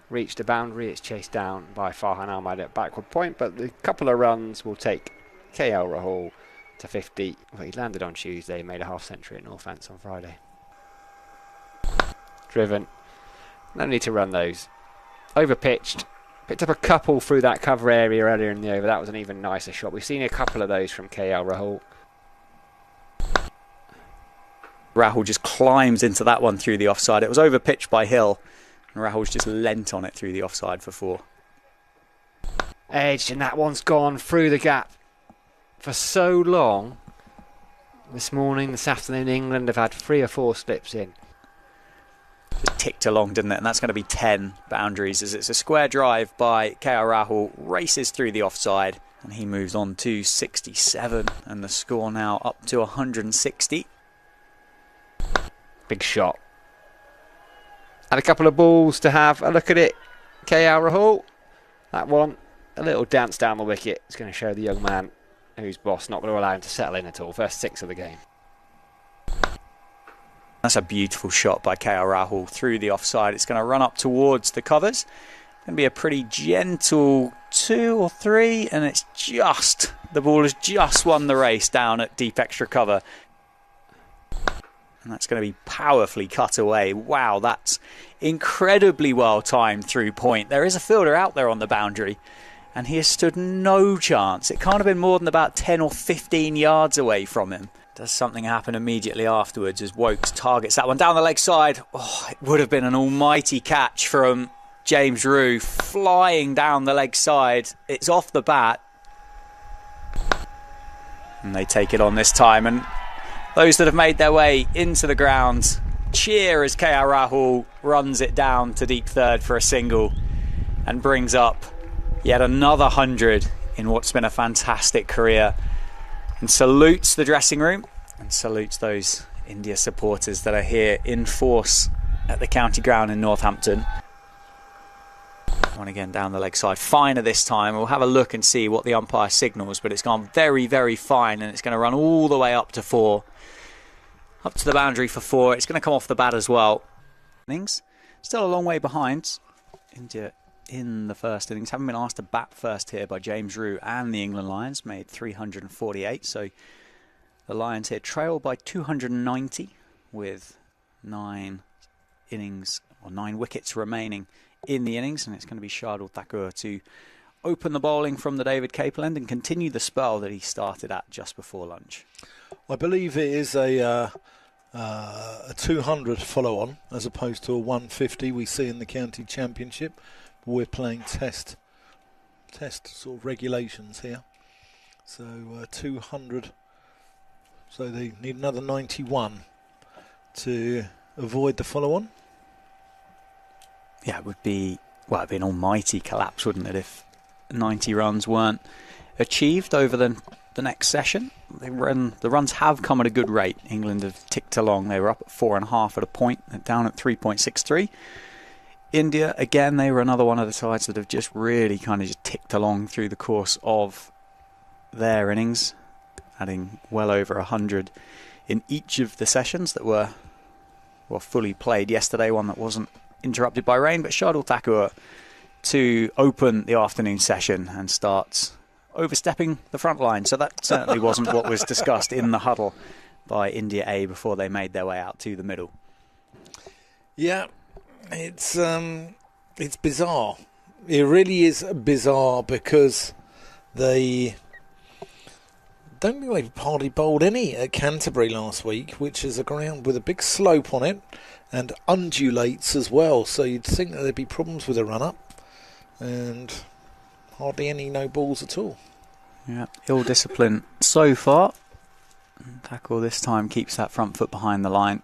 reach the boundary. It's chased down by Farhan Ahmad at backward point, but the couple of runs will take Rahul to 50. Well, he landed on Tuesday, made a half century at Northants on Friday. Driven. No need to run those. Over pitched. Picked up a couple through that cover area earlier in the over. That was an even nicer shot. We've seen a couple of those from Rahul. Rahul just climbs into that one through the offside. It was over pitched by Hill, and Rahul's just lent on it through the offside for 4. Edged, and that one's gone through the gap for so long. This morning, this afternoon, England have had 3 or 4 slips in. Just ticked along, didn't it? And that's going to be 10 boundaries as it's a square drive by Rahul. Races through the offside and he moves on to 67 and the score now up to 160. Big shot. And a couple of balls to have a look at it. Rahul. That one, a little dance down the wicket. It's going to show the young man who's boss, not going to allow him to settle in at all. First 6 of the game. That's a beautiful shot by Rahul through the offside. It's going to run up towards the covers. It's going to be a pretty gentle 2 or 3, and it's just, the ball has just won the race down at deep extra cover. And that's going to be powerfully cut away. Wow, that's incredibly well timed through point. There is a fielder out there on the boundary, and he has stood no chance. It can't have been more than about 10 or 15 yards away from him. Does something happen immediately afterwards as Woakes targets that one down the leg side. Oh, it would have been an almighty catch from James Rue, flying down the leg side. It's off the bat. And they take it on this time. And those that have made their way into the ground cheer as Rahul runs it down to deep third for a single and brings up yet another 100 in what's been a fantastic career. And salutes the dressing room and salutes those India supporters that are here in force at the county ground in Northampton. One again down the leg side. Finer this time. We'll have a look and see what the umpire signals, but it's gone very, very fine and it's going to run all the way up to 4. Up to the boundary for 4. It's going to come off the bat as well. Innings still a long way behind. India in the first innings. Haven't been asked to bat first here by James Rue and the England Lions. Made 348. So the Lions here trail by 290 with 9 innings or 9 wickets remaining in the innings. And it's going to be Shardul Thakur to open the bowling from the David Capel end and continue the spell that he started at just before lunch. I believe it is a 200 follow-on as opposed to a 150 we see in the county championship. We're playing test sort of regulations here. So 200. So they need another 91 to avoid the follow-on. Yeah, it would be, well, it'd be an almighty collapse, wouldn't it, if 90 runs weren't achieved over the next session. The runs have come at a good rate. England have ticked along. They were up at 4.5 at a point, down at 3.63. India, again, they were another one of the sides that have just really kind of just ticked along through the course of their innings, adding well over 100 in each of the sessions that were fully played yesterday, one that wasn't interrupted by rain. But Shardul Thakur to open the afternoon session and starts overstepping the front line. So that certainly wasn't what was discussed in the huddle by India A before they made their way out to the middle. Yeah. It's bizarre. It really is bizarre because they don't think they've hardly bowled any at Canterbury last week, which is a ground with a big slope on it and undulates as well. So you'd think that there'd be problems with a run-up and hardly any no balls at all. Yeah, ill discipline so far. Tackle this time keeps that front foot behind the line.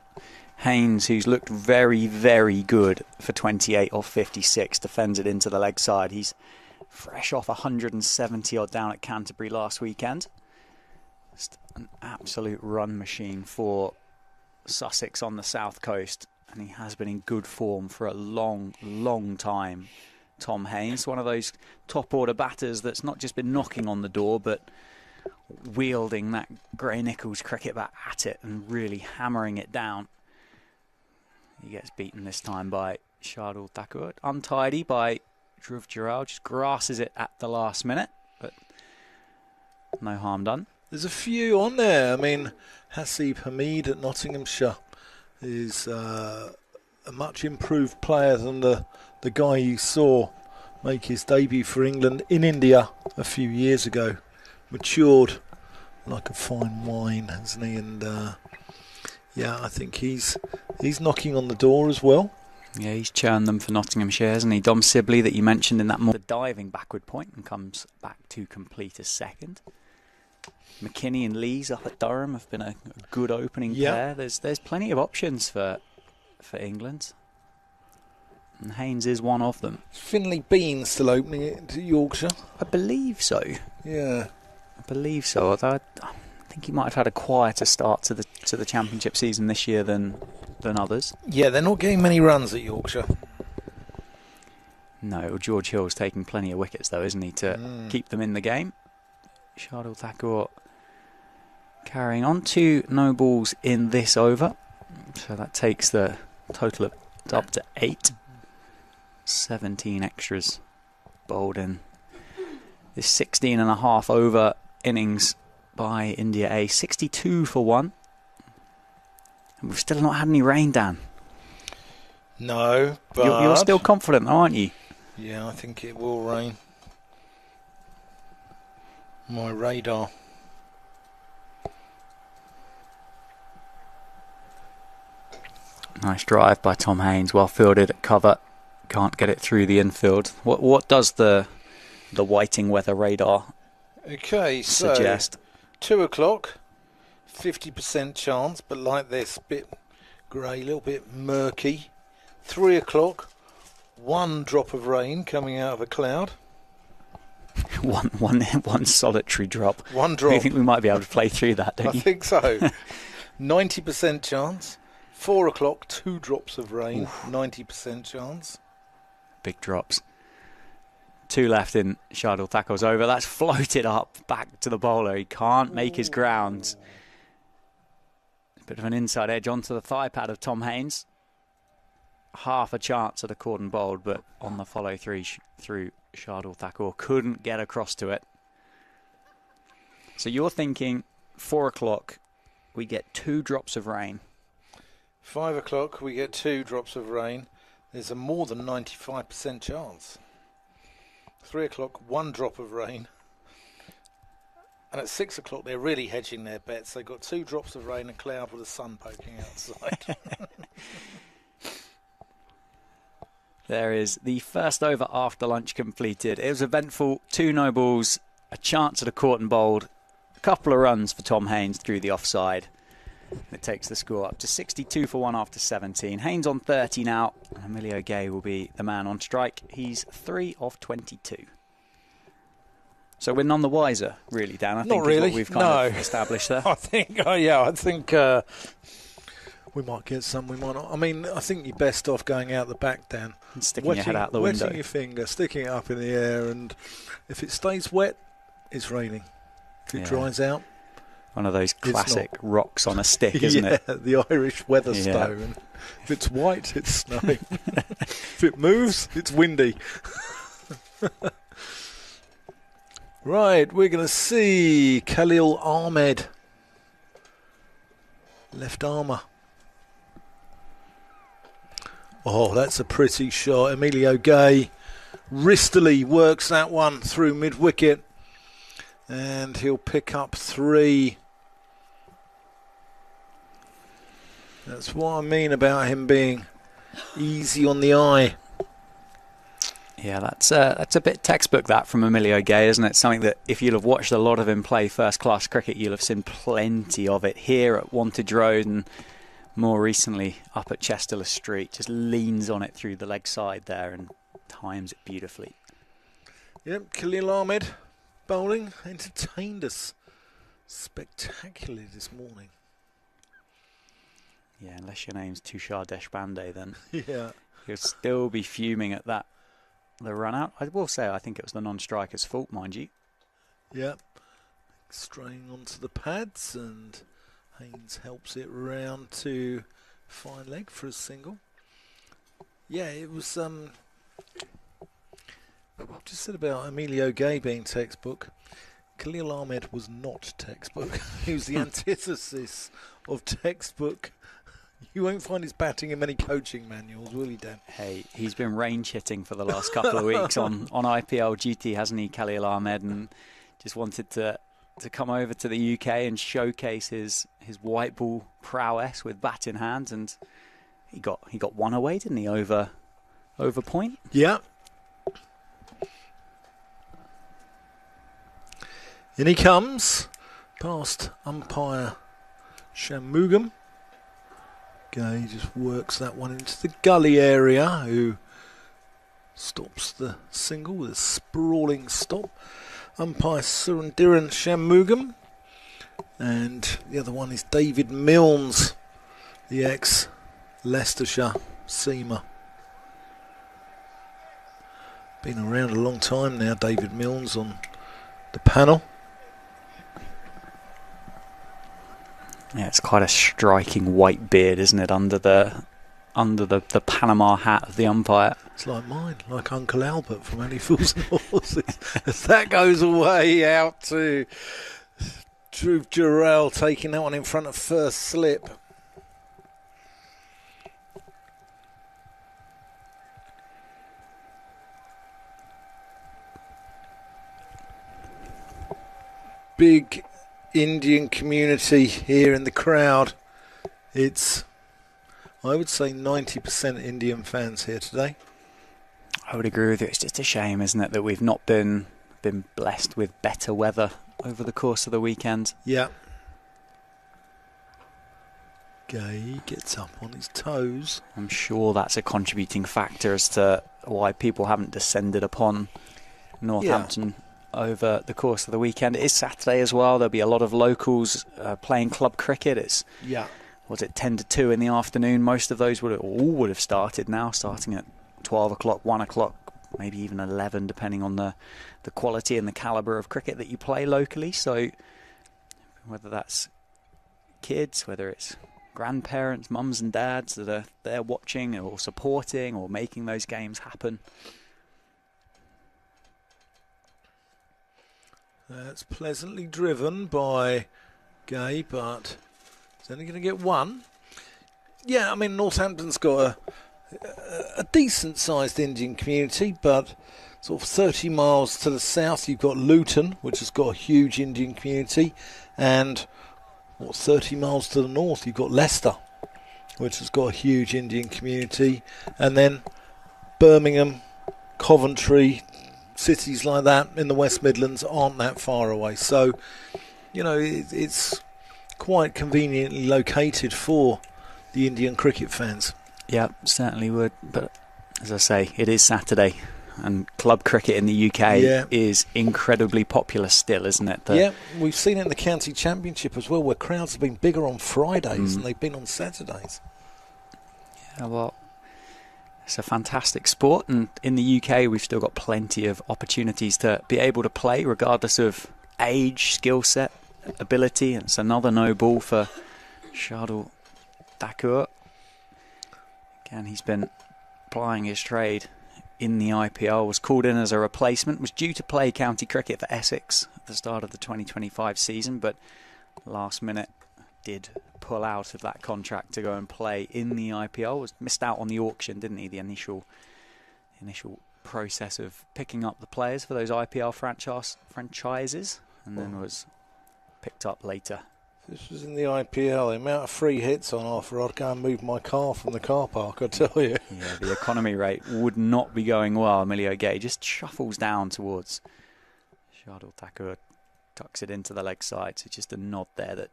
Haynes, who's looked very, very good for 28 off 56, defends it into the leg side. He's fresh off 170 odd down at Canterbury last weekend. Just an absolute run machine for Sussex on the south coast, and he has been in good form for a long, long time. Tom Haynes, one of those top order batters that's not just been knocking on the door, but wielding that Gray Nichols cricket bat at it and really hammering it down. He gets beaten this time by Shardul Thakur. Untidy by Jurel, just grasses it at the last minute, but no harm done. There's a few on there. I mean, Hasib Hamid at Nottinghamshire is a much improved player than the guy you saw make his debut for England in India a few years ago. Matured like a fine wine, hasn't he? And yeah, I think he's knocking on the door as well. Yeah, he's churned them for Nottinghamshire, hasn't he? Dom Sibley, that you mentioned in that the diving backward point, and comes back to complete as second. McKinney and Lees up at Durham have been a good opening pair. There's plenty of options for England, and Haynes is one of them. Is Finlay Bean still opening it to Yorkshire? I believe so. Yeah, I believe so. Although I think he might have had a quieter start to the championship season this year than others. Yeah, they're not getting many runs at Yorkshire. No, George Hill's taking plenty of wickets though, isn't he, to keep them in the game. Shardul Thakur carrying on. 2 no balls in this over, so that takes the total up to 8. 17 extras bowled in this 16.5 over innings by India A. 62 for 1. And we've still not had any rain, Dan. No, but you're still confident, aren't you? Yeah, I think it will rain. My radar. Nice drive by Tom Haynes, well fielded at cover. Can't get it through the infield. What does the Whiting weather radar suggest? 2 o'clock, 50% chance, but like this, bit grey, a little bit murky. 3 o'clock, 1 drop of rain coming out of a cloud. One solitary drop. 1 drop. I think we might be able to play through that, don't you? I think so. 90% chance. 4 o'clock, 2 drops of rain. Oof. 90% chance. Big drops. 2 left in Shardul Thakur's over. That's floated up back to the bowler. He can't make his grounds. Bit of an inside edge onto the thigh pad of Tom Haynes. Half a chance at a cordon bowled, but on the follow through Shardul Thakur couldn't get across to it. So you're thinking 4 o'clock we get 2 drops of rain. 5 o'clock we get 2 drops of rain. There's a more than 95% chance. 3 o'clock, 1 drop of rain. And at 6 o'clock they're really hedging their bets. They've got 2 drops of rain, a cloud with the sun poking outside. There is the first over after lunch completed. It was eventful. 2 no balls, a chance at a caught and bowled, a couple of runs for Tom Haynes through the offside. It takes the score up to 62 for 1 after 17. Haynes on 30 now. Emilio Gay will be the man on strike. He's 3 of 22. So we're none the wiser, really, Dan. I think not really. What we've kind of established there. I think, we might get some, we might not. I mean, I think you're best off going out the back, Dan. And sticking your head out the window. Wetting your finger, sticking it up in the air, and if it stays wet, it's raining. If it dries out, one of those classic rocks on a stick, isn't it? Yeah, the Irish Weatherstone. If it's white, it's snowing. If it moves, it's windy. Right, we're going to see Khalil Ahmed, left armour. Oh, that's a pretty shot. Emilio Gay wristily works that one through mid-wicket, and he'll pick up 3. That's what I mean about him being easy on the eye. Yeah, that's a bit textbook, that, from Emilio Gay, isn't it? Something that, if you'll have watched a lot of him play first-class cricket, you'll have seen plenty of it here at Wantage Road and more recently up at Chesterless Street. Just leans on it through the leg side there and times it beautifully. Yep, Khalil Ahmed bowling entertained us spectacularly this morning. Yeah, unless your name's Tushar Deshpande, then Yeah. you'll still be fuming at that. The run out. I will say I think it was the non-striker's fault, mind you. Yep. Straying onto the pads, and Haynes helps it round to fine leg for a single. Yeah, it was just said about Emilio Gay being textbook. Khalil Ahmed was not textbook. He was the antithesis of textbook. You won't find his batting in many coaching manuals, will you, Dan? Hey, he's been range hitting for the last couple of weeks on IPL duty, hasn't he, Khalil Ahmed, and just wanted to come over to the UK and showcase his white ball prowess with bat in hand, and he got one away, didn't he, over point? Yeah. In he comes, past umpire Shanmugam. Gay just works that one into the gully area, who stops the single with a sprawling stop. Umpire Surendiran Shanmugam. And the other one is David Milnes, the ex-Leicestershire seamer. Been around a long time now, David Milnes, on the panel. Yeah, it's quite a striking white beard, isn't it, under the Panama hat of the umpire. It's like mine, like Uncle Albert from Only Fools and Horses. As that goes away out to Jurel, taking that one in front of first slip. Big Indian community here in the crowd. It's, I would say, 90% Indian fans here today. I would agree with you. It's just a shame, isn't it, that we've not been blessed with better weather over the course of the weekend. Yeah. Gay gets up on his toes. I'm sure that's a contributing factor as to why people haven't descended upon Northampton over the course of the weekend. It is Saturday as well. There'll be a lot of locals playing club cricket. It's 10 to 2 in the afternoon. Most of those would have started now, starting at 12 o'clock, 1 o'clock, maybe even 11, depending on the quality and the calibre of cricket that you play locally. So whether that's kids, whether it's grandparents, mums and dads that are there watching or supporting or making those games happen. That's pleasantly driven by Gay, but he's only going to get one. Yeah, I mean, Northampton's got a decent-sized Indian community, but sort of 30 miles to the south, you've got Luton, which has got a huge Indian community, and 30 miles to the north, you've got Leicester, which has got a huge Indian community, and then Birmingham, Coventry, cities like that in the West Midlands aren't that far away. So, you know, it's quite conveniently located for the Indian cricket fans. Yeah, certainly would. But as I say, it is Saturday, and club cricket in the UK is incredibly popular still, isn't it? Yeah, we've seen it in the county championship as well, where crowds have been bigger on Fridays than they've been on Saturdays. Yeah, well, it's a fantastic sport, and in the UK we've still got plenty of opportunities to be able to play regardless of age, skill set, ability. And it's another no ball for Shardul Thakur. Again, he's been plying his trade in the IPL, was called in as a replacement, was due to play county cricket for Essex at the start of the 2025 season, but last minute did pull out of that contract to go and play in the IPL. Was missed out on the auction, didn't he? The initial process of picking up the players for those IPL franchises, and then was picked up later This was in the IPL. The amount of free hits on offer, I'd go and move my car from the car park, I tell you. Yeah, the economy rate would not be going well. Emilio Gay just shuffles down towards Shardul Thakur, tucks it into the leg side. So just a nod there that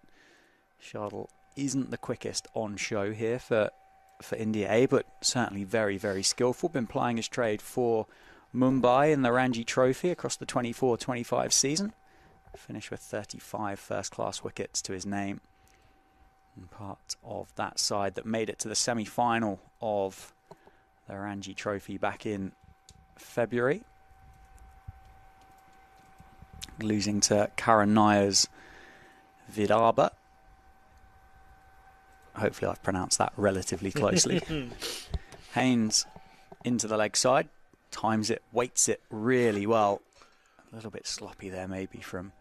Shardul isn't the quickest on show here for India A, but certainly very, very skillful. Been plying his trade for Mumbai in the Ranji Trophy across the 24-25 season. Finished with 35 first-class wickets to his name. And part of that side that made it to the semi-final of the Ranji Trophy back in February. Losing to Karan Nair's Vidarbha. Hopefully I've pronounced that relatively closely. Haynes into the leg side. Times it, weights it really well. A little bit sloppy there maybe from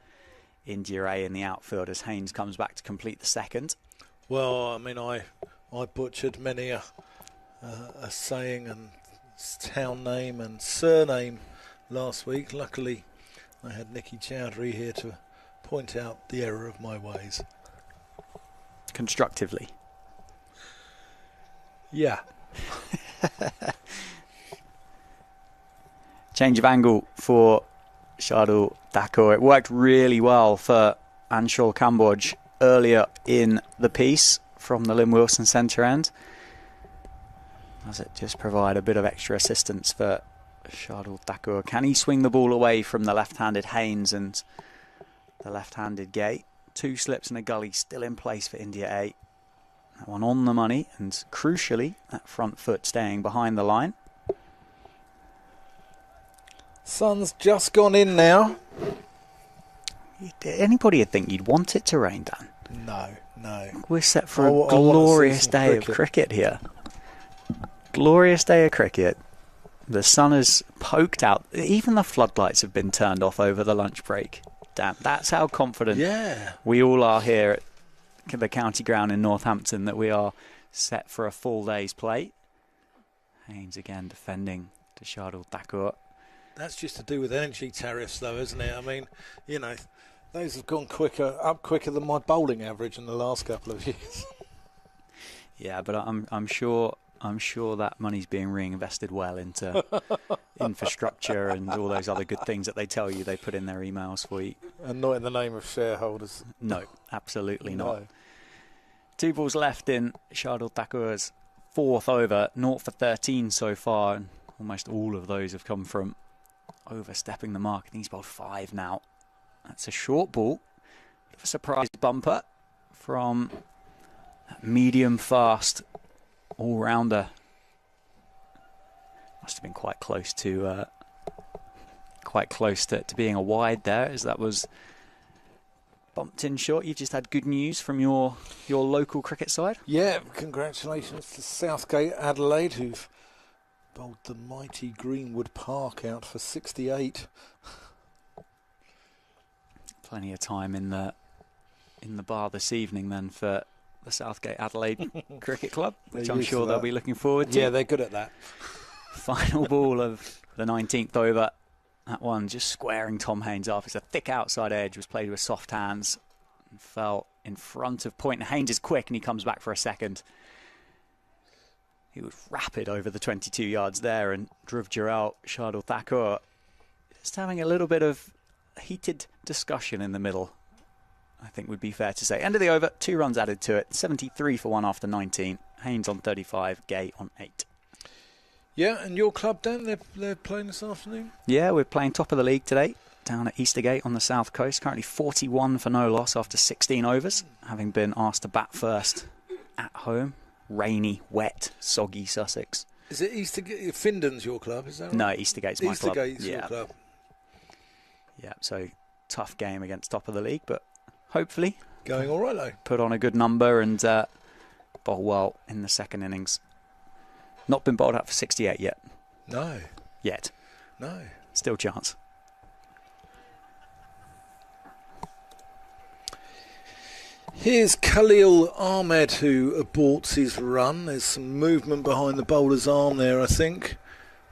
India A in the outfield as Haynes comes back to complete the second. Well, I mean, I butchered many a saying and town name and surname last week. Luckily, I had Nicky Chowdhury here to point out the error of my ways. Constructively. Yeah. Change of angle for Shardul Thakur. It worked really well for Anshul Kamboj earlier in the piece from the Lynn Wilson centre end. Does it just provide a bit of extra assistance for Shardul Thakur? Can he swing the ball away from the left-handed Haynes and the left-handed Gay? 2 slips and a gully still in place for India A. That one on the money, and crucially, that front foot staying behind the line. Sun's just gone in now. Anybody think you'd want it to rain, Dan? No. We're set for a glorious day of cricket here. Glorious day of cricket. The sun has poked out. Even the floodlights have been turned off over the lunch break. Damn, that's how confident we all are here at the county ground in Northampton that we are set for a full day's play. Haynes again defending to Shardul Thakur. That's just to do with energy tariffs, though, isn't it? I mean, you know, those have gone up quicker than my bowling average in the last couple of years. Yeah, but I'm sure that money's being reinvested well into infrastructure and all those other good things that they tell you they put in their emails for you. And not in the name of shareholders. No, absolutely not. 2 balls left in Shardul Thakur's 4th over, 0 for 13 so far, and almost all of those have come from overstepping the mark. I think he's bowled 5 now. That's a short ball. Bit of a surprise bumper from that medium fast all-rounder. Must have been quite close to being a wide there, as that was bumped in short. You've just had good news from your local cricket side. Yeah, congratulations to Southgate Adelaide, who've bowled the mighty Greenwood Park out for 68. Plenty of time in the bar this evening then for the Southgate Adelaide Cricket Club, which I'm sure they'll be looking forward to. Yeah, they're good at that. Final ball of the 19th over. That one just squaring Tom Haynes off. It's a thick outside edge, was played with soft hands and fell in front of point. Haynes is quick and he comes back for a second. He was rapid over the 22 yards there, and Dhruv Jurel, Shardul Thakur just having a little bit of heated discussion in the middle, I think would be fair to say. End of the over, 2 runs added to it, 73 for 1 after 19. Haynes on 35, Gay on 8. Yeah, and your club, Dan, they're playing this afternoon? Yeah, we're playing top of the league today, down at Eastergate on the south coast. Currently 41 for no loss after 16 overs, having been asked to bat first at home. Rainy, wet, soggy Sussex. Is it Eastergate? Findon's your club, is that right? No, Eastergate's my club. Eastergate's your club. Yeah, so tough game against top of the league, but hopefully going all right though. Put on a good number and bowl well in the second innings. Not been bowled out for 68 yet. No. Yet. No. Still chance. Here's Khalil Ahmed, who aborts his run. There's some movement behind the bowler's arm there, I think.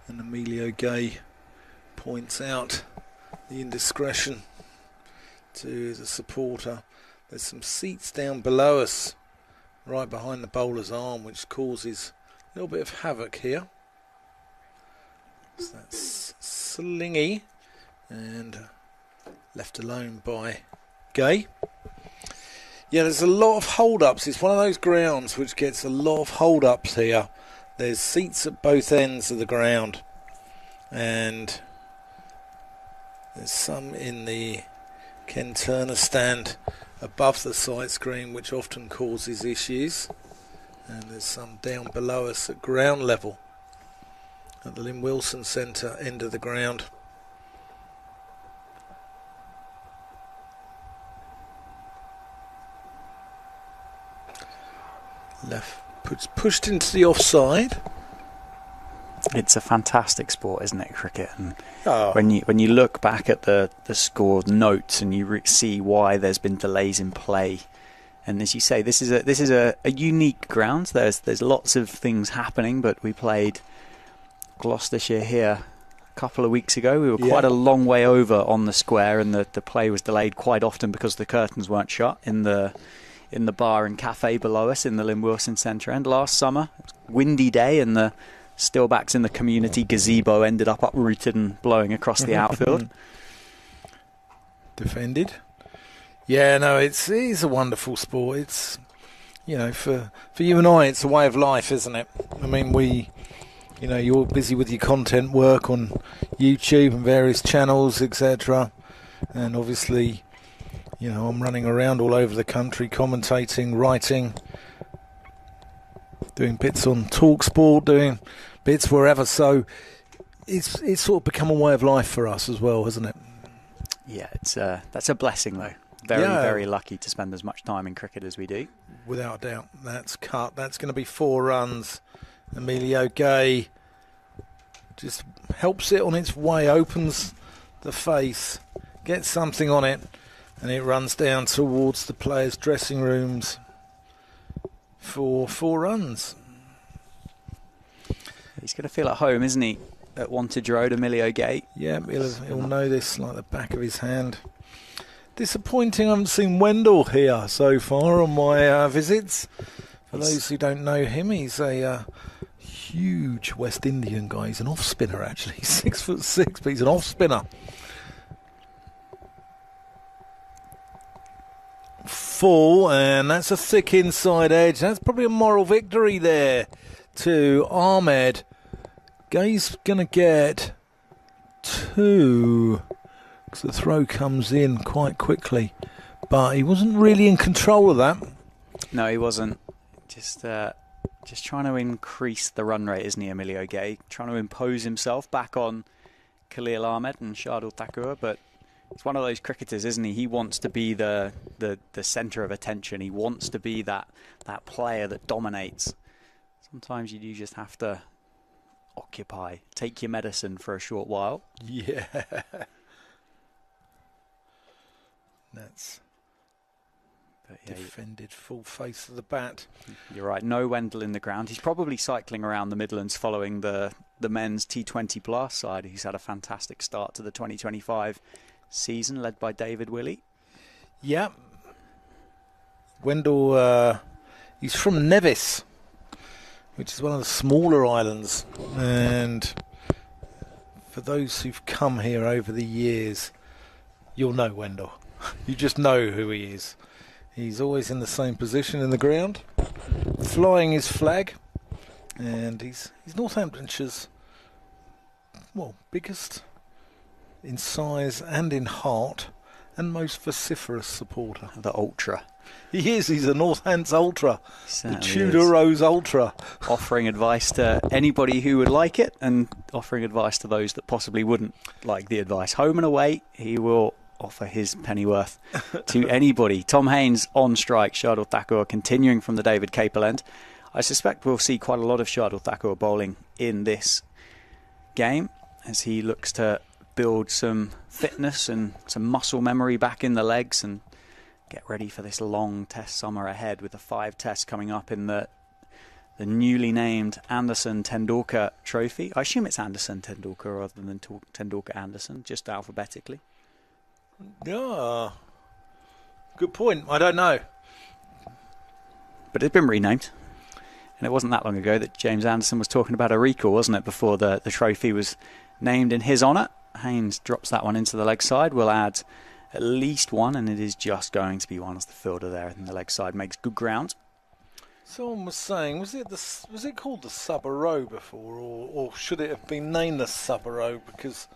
And Emilio Gay points out the indiscretion to the supporter There's some seats down below us, right behind the bowler's arm, which causes a little bit of havoc here. So that's Slingy, and left alone by Gay. Yeah, there's a lot of hold-ups. It's one of those grounds which gets a lot of hold-ups here. There's seats at both ends of the ground, and there's some in the Ken Turner stand above the sight screen, which often causes issues, and there's some down below us at ground level at the Lynn Wilson Centre end of the ground. Left pushed into the offside. It's a fantastic sport, isn't it, cricket? And when you look back at the score notes and you see why there's been delays in play, and as you say, this is a unique ground. There's lots of things happening, but we played Gloucestershire here a couple of weeks ago. We were quite a long way over on the square, and the play was delayed quite often because the curtains weren't shut in the bar and cafe below us in the Lynn Wilson Centre end last summer. It was a windy day, and the stillbacks in the community gazebo ended up uprooted and blowing across the outfield. Defended. Yeah, no, it's a wonderful sport. It's, for you and I, it's a way of life, isn't it? I mean, you're busy with your content work on YouTube and various channels, etc. And obviously, I'm running around all over the country, commentating, writing, doing bits on TalkSport, doing bits wherever. So it's sort of become a way of life for us as well, hasn't it? Yeah, that's a blessing though. Very lucky to spend as much time in cricket as we do. Without a doubt. That's cut. That's going to be 4 runs. Emilio Gay just helps it on its way, opens the face, gets something on it, and it runs down towards the players' dressing rooms for 4 runs. He's going to feel at home, isn't he, at Wantage Road, Emilio Gay? Yeah, he'll know this like the back of his hand. Disappointing, I haven't seen Wendell here so far on my visits. For those who don't know him, he's a huge West Indian guy. He's an off-spinner, actually. He's 6'6", but he's an off-spinner. 4, and that's a thick inside edge. That's probably a moral victory there to Ahmed. Gay's going to get 2, because the throw comes in quite quickly. But he wasn't really in control of that. No, he wasn't. Just trying to increase the run rate, isn't he, Emilio Gay? Trying to impose himself back on Khalil Ahmed and Shardul Thakur, but it's one of those cricketers, isn't he? He wants to be the centre of attention. He wants to be that player that dominates. Sometimes you do just have to occupy, take your medicine for a short while. Yeah. That's defended full face of the bat. You're right, no Wendell in the ground. He's probably cycling around the Midlands following the men's T20 Blast side. He's had a fantastic start to the 2025 season, led by David Willey. Yeah. Wendell, he's from Nevis, which is one of the smaller islands. And for those who've come here over the years, you'll know Wendell. You just know who he is. He's always in the same position in the ground, flying his flag, and he's Northamptonshire's, biggest in size and in heart and most vociferous supporter. The Ultra. He is. He's a Northants Ultra. The Tudor is. Rose Ultra. Offering advice to anybody who would like it and offering advice to those that possibly wouldn't like the advice. Home and away, he will offer his pennyworth to anybody. Tom Haynes on strike. Shardul Thakur continuing from the David Capel end. I suspect we'll see quite a lot of Shardul Thakur bowling in this game as he looks to build some fitness and some muscle memory back in the legs and get ready for this long test summer ahead with the 5 tests coming up in the newly named Anderson Tendulkar Trophy. I assume it's Anderson Tendulkar rather than Tendulkar Anderson, just alphabetically. Yeah. Good point. I don't know. But it's been renamed. And it wasn't that long ago that James Anderson was talking about a recall, wasn't it, before the trophy was named in his honour. Haynes drops that one into the leg side. We'll add at least one, and it is just going to be one as the fielder there. And the leg side makes good ground. Someone was saying, was it called the Sub-A-Row before, or should it have been named the Sub-A-Row? Because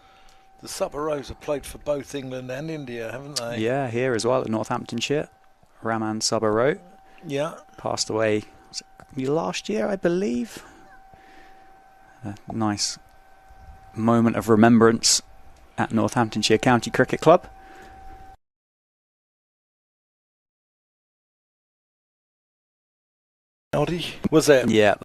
the Sub-A-Rows have played for both England and India, haven't they? Yeah, here as well at Northamptonshire. Raman Sub-A-Row. Yeah. Passed away last year, I believe. A nice moment of remembrance at Northamptonshire County Cricket Club. Was it? Yeah.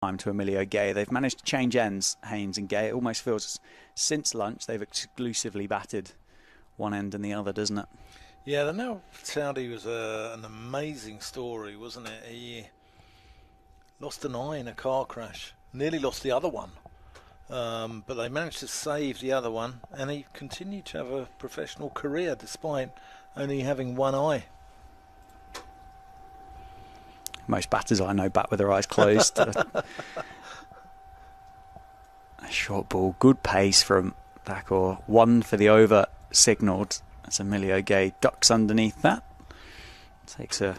Time to Emilio Gay. They've managed to change ends, Haynes and Gay. It almost feels since lunch they've exclusively batted one end and the other, doesn't it? Yeah, the Now Saudi was an amazing story, wasn't it? He lost an eye in a car crash, nearly lost the other one. But they managed to save the other one, and he continued to have a professional career despite only having one eye. Most batters I know bat with their eyes closed. A short ball, good pace from Thakur. One for the over signalled as Emilio Gay ducks underneath that. Takes a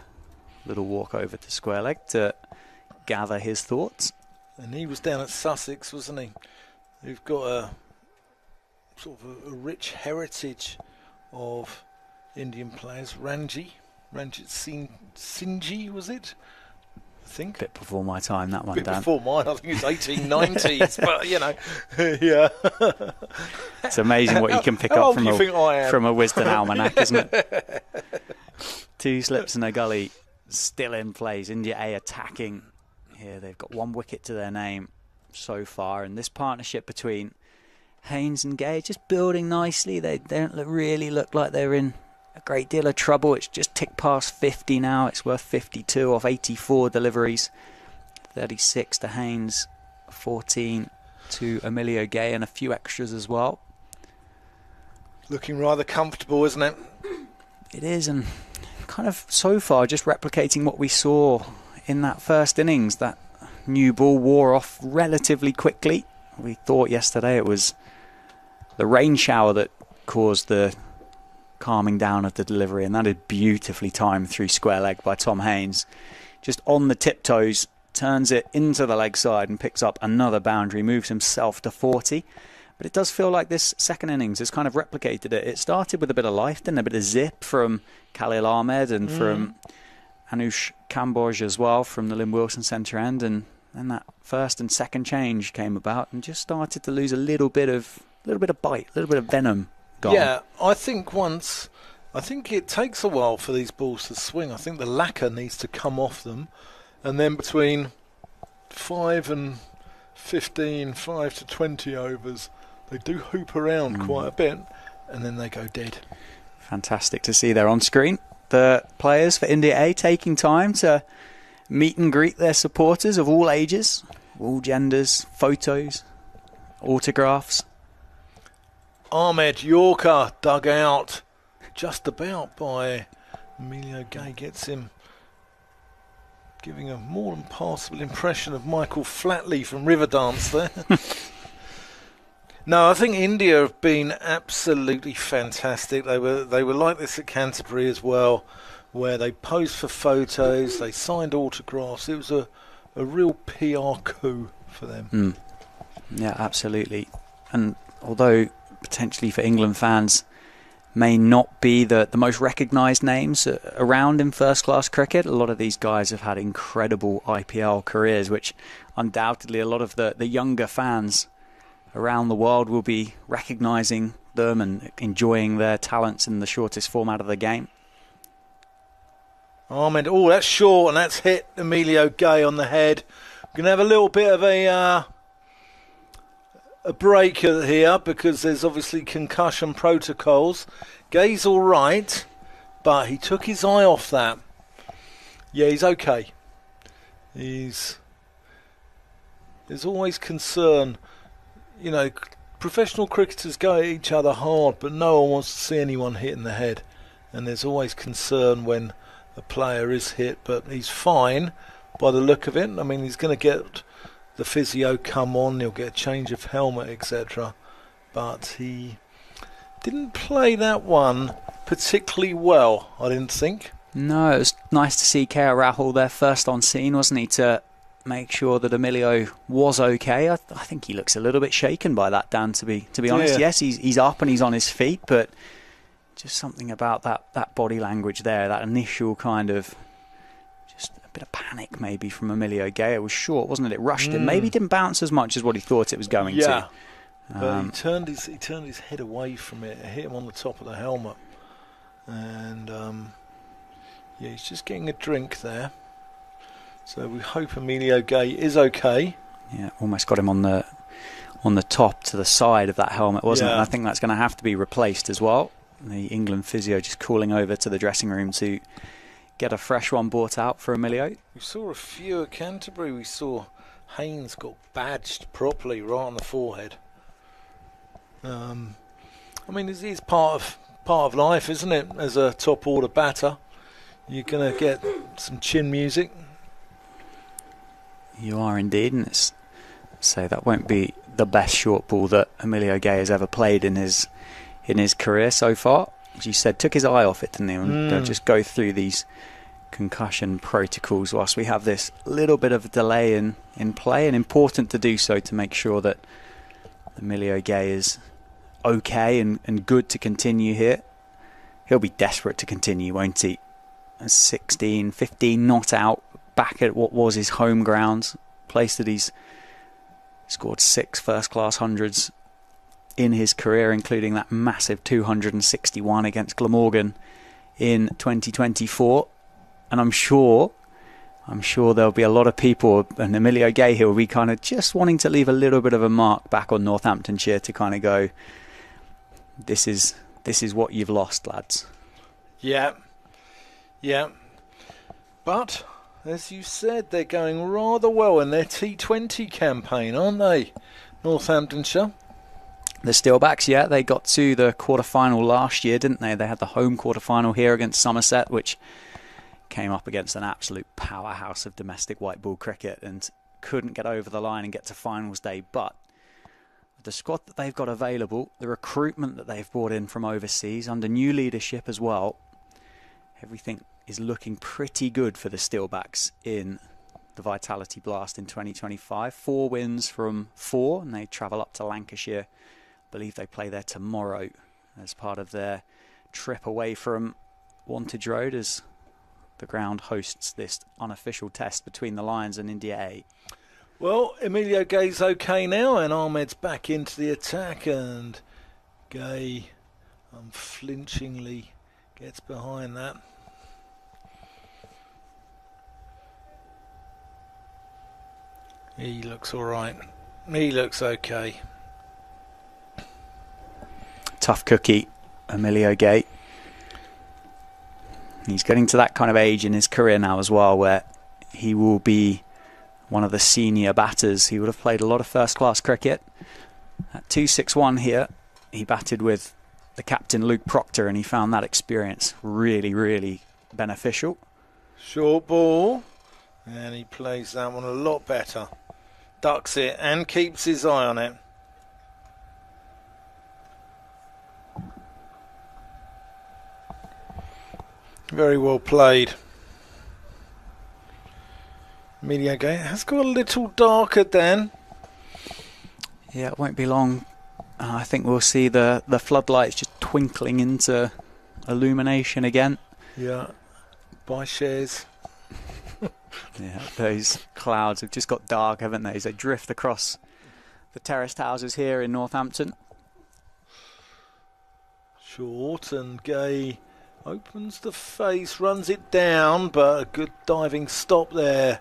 little walk over to square leg to gather his thoughts. And he was down at Sussex, wasn't he? We've got a sort of a rich heritage of Indian players. Ranjit Singh, was it? I think. Bit before my time, that one, Bit Dan. before mine, I think it's 1890s, but you know, yeah. It's amazing what you can pick up from a Wisden almanac, isn't it? 2 slips and a gully, still in place. India A attacking here. They've got 1 wicket to their name so far, and this partnership between Haynes and Gay just building nicely. They don't really look like they're in a great deal of trouble. It's just ticked past 50 now. It's worth 52 off 84 deliveries. 36 to Haynes, 14 to Emilio Gay, and a few extras as well. Looking rather comfortable, isn't it? It is, and kind of so far just replicating what we saw in that first innings. That new ball wore off relatively quickly. We thought yesterday it was the rain shower that caused the calming down of the delivery, and that is beautifully timed through square leg by Tom Haynes. Just on the tiptoes, turns it into the leg side and picks up another boundary, moves himself to 40. But it does feel like this second innings has kind of replicated it. It started with a bit of life, then a bit of zip from Khalil Ahmed and from Anush Kamboj as well from the Lynn Wilson centre end, and then that first and second change came about and just started to lose a little bit of bite, a little bit of venom gone. Yeah, I think it takes a while for these balls to swing. I think the lacquer needs to come off them, and then between 5 and 15, 5 to 20 overs, they do hoop around quite a bit, and then they go dead. Fantastic to see there on screen. The players for India A taking time to meet and greet their supporters of all ages, all genders, photos, autographs. Ahmed Yorker dug out just about by Emilio Gay, gets him giving a more than passable impression of Michael Flatley from Riverdance there. No, I think India have been absolutely fantastic. They were like this at Canterbury as well, where they posed for photos, they signed autographs. It was a real PR coup for them. Yeah, absolutely. And although potentially for England fans may not be the most recognised names around in first-class cricket, a lot of these guys have had incredible IPL careers, which undoubtedly a lot of the younger fans around the world will be recognising them and enjoying their talents in the shortest format of the game. Ahmed, that's short, and that's hit Emilio Gay on the head. We're going to have a little bit of a break here because there's obviously concussion protocols. Gay's all right, but he took his eye off that. Yeah, he's okay. He's there's always concern. You know, professional cricketers go at each other hard, but no one wants to see anyone hit in the head. And there's always concern when a player is hit, but he's fine by the look of it. I mean, he's going to get the physio come on, he'll get a change of helmet, etc. But he didn't play that one particularly well, I didn't think. No, it was nice to see Rahul there first on scene, wasn't he, to make sure that Emilio was okay. I think he looks a little bit shaken by that, Dan, to be honest. Yeah. Yes, he's up and he's on his feet, but just something about that body language there, that initial kind of just a bit of panic maybe from Emilio Gay. It was short, wasn't it? It rushed him. Maybe didn't bounce as much as what he thought it was going to. But he turned his head away from it. It hit him on the top of the helmet. And he's just getting a drink there. So we hope Emilio Gay is okay. Yeah, almost got him on the top to the side of that helmet, wasn't it? And I think that's going to have to be replaced as well. The England physio just calling over to the dressing room to get a fresh one brought out for Emilio. We saw a few at Canterbury. We saw Haynes got badged properly right on the forehead. I mean, it's part of life, isn't it? As a top order batter, you're going to get some chin music. You are indeed, and that won't be the best short ball that Emilio Gay has ever played in his career so far. As you said, took his eye off it, didn't he? And they'll just go through these concussion protocols whilst we have this little bit of delay in play, and important to do so to make sure that Emilio Gay is okay and good to continue here. He'll be desperate to continue, won't he? 16, 15 not out, back at what was his home ground, place that he's scored 6 first-class hundreds in his career, including that massive 261 against Glamorgan in 2024. And I'm sure there'll be a lot of people, and Emilio Gay here will be kind of just wanting to leave a little bit of a mark back on Northamptonshire to kind of go, this is what you've lost, lads. Yeah. But as you said, they're going rather well in their T20 campaign, aren't they, Northamptonshire? The Steelbacks, they got to the quarter-final last year, didn't they? They had the home quarter-final here against Somerset, which came up against an absolute powerhouse of domestic white ball cricket and couldn't get over the line and get to finals day. But the squad that they've got available, the recruitment that they've brought in from overseas under new leadership as well, everything is looking pretty good for the Steelbacks in the Vitality Blast in 2025. 4 wins from 4, and they travel up to Lancashire. I believe they play there tomorrow as part of their trip away from Wantage Road, as the ground hosts this unofficial test between the Lions and Ind A. Well, Emilio Gay's okay now, and Ahmed's back into the attack, and Gay unflinchingly gets behind that. He looks alright. He looks okay. Tough cookie, Emilio Gay. He's getting to that kind of age in his career now as well, where he will be one of the senior batters. He would have played a lot of first-class cricket. At 261 here, he batted with the captain Luke Proctor, and he found that experience really, really beneficial. Short ball, and he plays that one a lot better. Ducks it and keeps his eye on it. Very well played. Emilio Gay has got a little darker, Dan. Yeah, it won't be long. I think we'll see the floodlights just twinkling into illumination again. Yeah, buy shares. Yeah, those clouds have just got dark, haven't they, as they drift across the terraced houses here in Northampton. Short, and Gay opens the face, runs it down, but a good diving stop there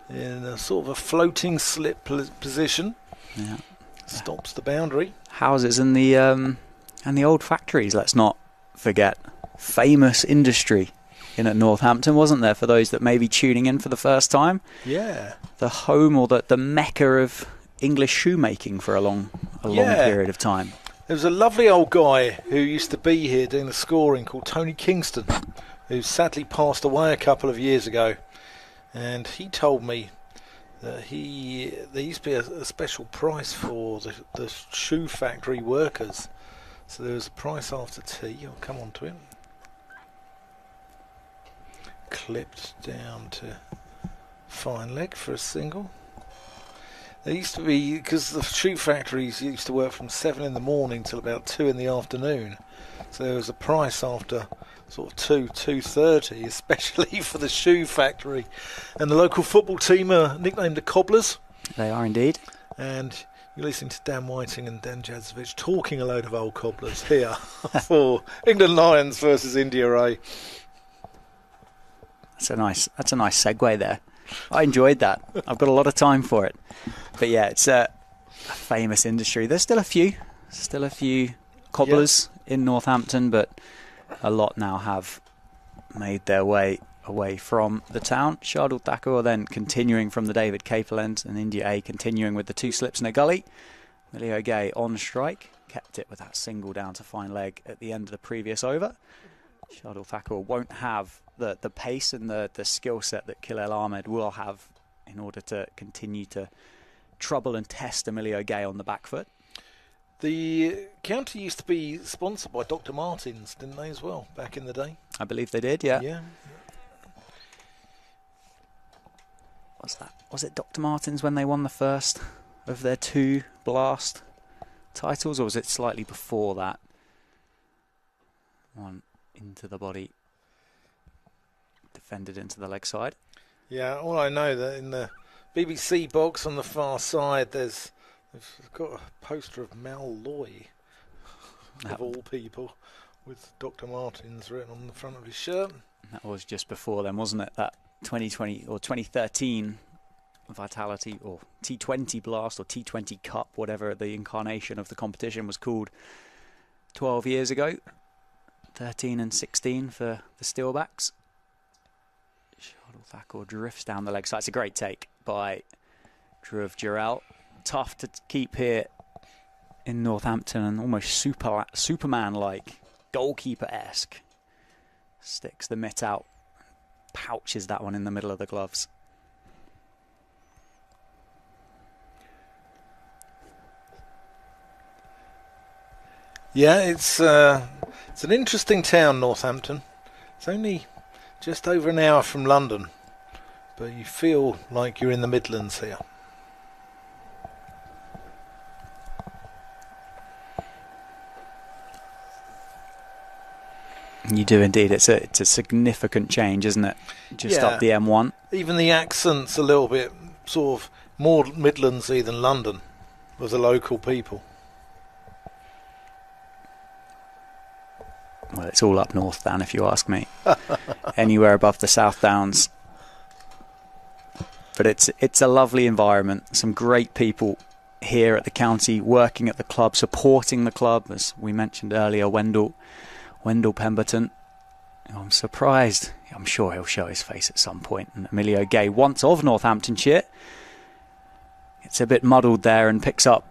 in a sort of a floating slip position. Yeah, stops the boundary. Houses and the old factories, let's not forget. Famous industry in at Northampton, wasn't there, for those that may be tuning in for the first time? Yeah. The home or the mecca of English shoemaking for a long period of time. There was a lovely old guy who used to be here doing the scoring called Tony Kingston, who sadly passed away a couple of years ago. And he told me that there used to be a special price for the shoe factory workers. So there was a price after tea. I'll come on to it. Clipped down to fine leg for a single. There used to be, because the shoe factories used to work from 7 in the morning till about 2 in the afternoon. So there was a price after sort of 2:30, especially for the shoe factory. And the local football team are nicknamed the Cobblers. They are indeed. And you're listening to Dan Whiting and Dan Jadzovic talking a load of old cobblers here for England Lions versus India A. That's a nice segue there. I enjoyed that. I've got a lot of time for it. But yeah, it's a famous industry. There's still a few cobblers in Northampton, but a lot now have made their way away from the town. Shardul Thakur then continuing from the David Capel end, and India A continuing with the 2 slips in a gully. Emilio Gay on strike, kept it with that single down to fine leg at the end of the previous over. Shardul Thakur won't have the pace and the skill set that Kilel Ahmed will have in order to continue to trouble and test Emilio Gay on the back foot. The county used to be sponsored by Dr. Martens, didn't they, as well, back in the day? I believe they did, yeah. Yeah. What's that? Was it Dr. Martens when they won the first of their 2 blast titles, or was it slightly before that? One into the body, defended into the leg side. Yeah, all I know that in the BBC box on the far side, they've got a poster of Mal Loy, of all people, with Dr. Martens written on the front of his shirt. That was just before then, wasn't it? That 2020 or 2013 Vitality or T20 Blast or T20 Cup, whatever the incarnation of the competition was called 12 years ago. 13 and 16 for the Steelbacks. Shardul Thakur drifts down the leg side. It's a great take by Jurel. Tough to keep here in Northampton, and almost Superman-like, goalkeeper-esque. Sticks the mitt out, pouches that one in the middle of the gloves. Yeah, it's an interesting town, Northampton. It's only just over an hour from London, but you feel like you're in the Midlands here. You do indeed. It's a significant change, isn't it? Just up the M1. Even the accent's a little bit sort of more Midlandsy than London with the local people. Well, it's all up north, Dan, if you ask me. Anywhere above the South Downs. But it's a lovely environment. Some great people here at the county, working at the club, supporting the club, as we mentioned earlier. Wendell Pemberton. I'm surprised. I'm sure he'll show his face at some point. And Emilio Gay, once of Northamptonshire, it's a bit muddled there and picks up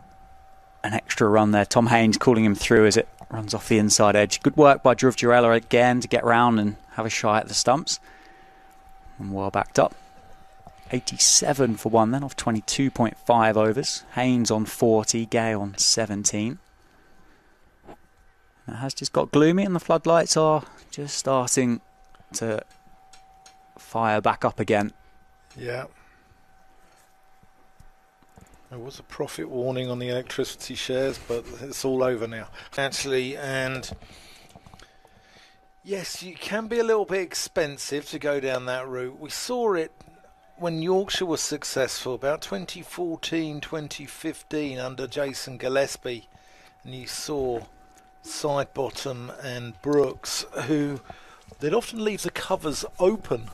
an extra run there. Tom Haynes calling him through as it runs off the inside edge. Good work by Dhruv Jurel again to get round and have a shy at the stumps. And well backed up. 87 for one then off 22.5 overs. Haynes on 40, Gay on 17. It has just got gloomy and the floodlights are just starting to fire back up again. Yeah. There was a profit warning on the electricity shares, but it's all over now, actually. And yes, you can be a little bit expensive to go down that route. We saw it when Yorkshire was successful, about 2014, 2015, under Jason Gillespie. And you saw Sidebottom and Brooks, who they'd often leave the covers open,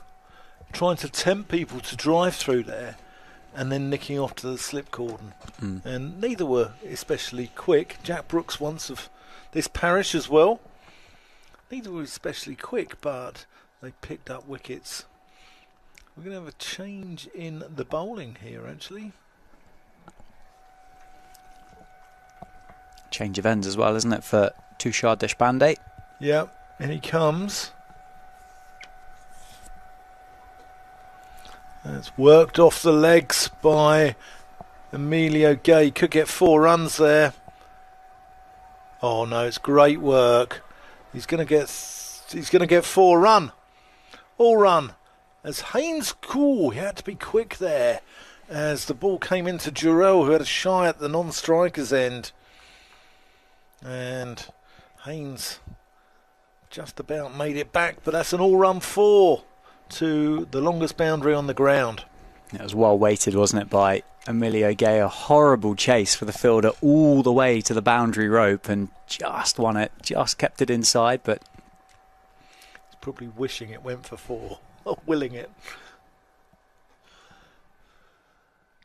trying to tempt people to drive through there, and then nicking off to the slip cordon. And neither were especially quick. Jack Brooks, once of this parish as well. Neither were especially quick, but They picked up wickets. We're going to have a change in the bowling here, actually. Change of ends as well, isn't it, for Tushar Deshpande? Yeah, and he comes. It's worked off the legs by Emilio Gay. Could get 4 runs there. Oh no, it's great work. He's going to get 4 run. All run. As Haynes, cool, he had to be quick there. As the ball came into Jurel, who had a shy at the non-striker's end. And Haynes just about made it back, but that's an all-run 4 to the longest boundary on the ground. It was well weighted, wasn't it, by Emilio Gay? A horrible chase for the fielder all the way to the boundary rope and just won it, just kept it inside, but he's probably wishing it went for 4, or willing it.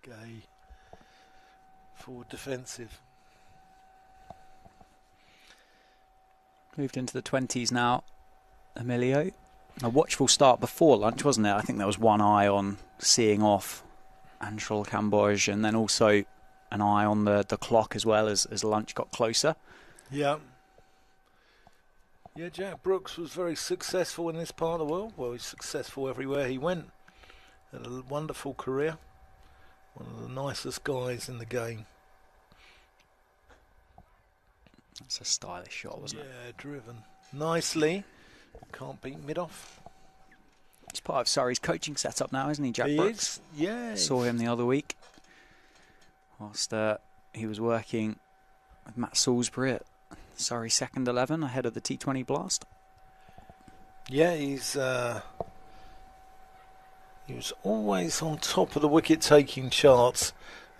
Gay, forward defensive. Moved into the 20s now, Emilio. A watchful start before lunch, wasn't it? I think there was one eye on seeing off Anshul Kamboj, and then also an eye on the clock as well as lunch got closer. Yeah. Yeah, Jack Brooks was very successful in this part of the world. Well, he's successful everywhere he went. Had a wonderful career. One of the nicest guys in the game. That's a stylish shot, wasn't it? Yeah, driven nicely. Can't beat mid-off. He's part of Surrey's coaching setup now, isn't he, Jack He Brooks? is, yeah. Saw him the other week whilst he was working with Matt Salisbury at Surrey second 11 ahead of the T20 Blast. Yeah, he was always on top of the wicket-taking charts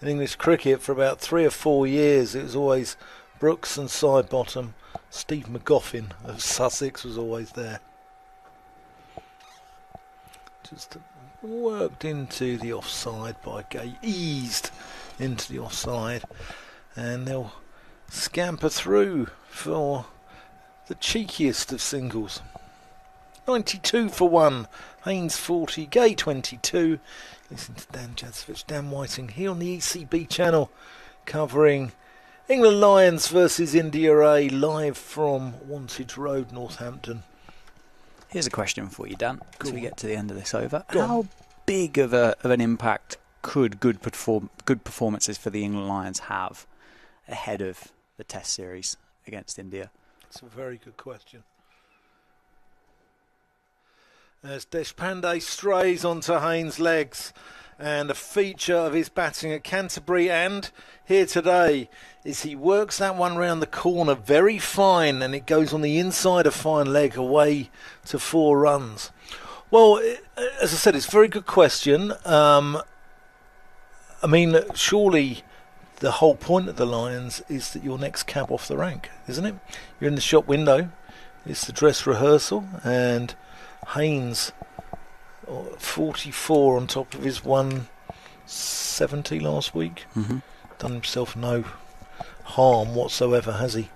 in English cricket for about 3 or 4 years. It was always Brooks and Sidebottom. Steve McGoffin of Sussex was always there. Just worked into the offside by Gay, eased into the offside, and they'll scamper through for the cheekiest of singles. 92 for 1, Haynes 40, Gay 22. Listen to Dan Jadzovich, Dan Whiting here on the ECB channel, covering England Lions versus India A, live from Wantage Road, Northampton. Here's a question for you, Dan, as we get to the end of this over. Go How on. big of an impact could good performances for the England Lions have ahead of the Test series against India? That's a very good question. As Deshpande strays onto Haynes' legs, and a feature of his batting at Canterbury and here today is he works that one round the corner very fine, and it goes on the inside of fine leg away to 4 runs. Well, as I said, it's a very good question. I mean, surely the whole point of the Lions is that you're next cab off the rank, isn't it? You're in the shop window, it's the dress rehearsal, and Haynes 44 on top of his 170 last week. Mm-hmm. Done himself no harm whatsoever, has he?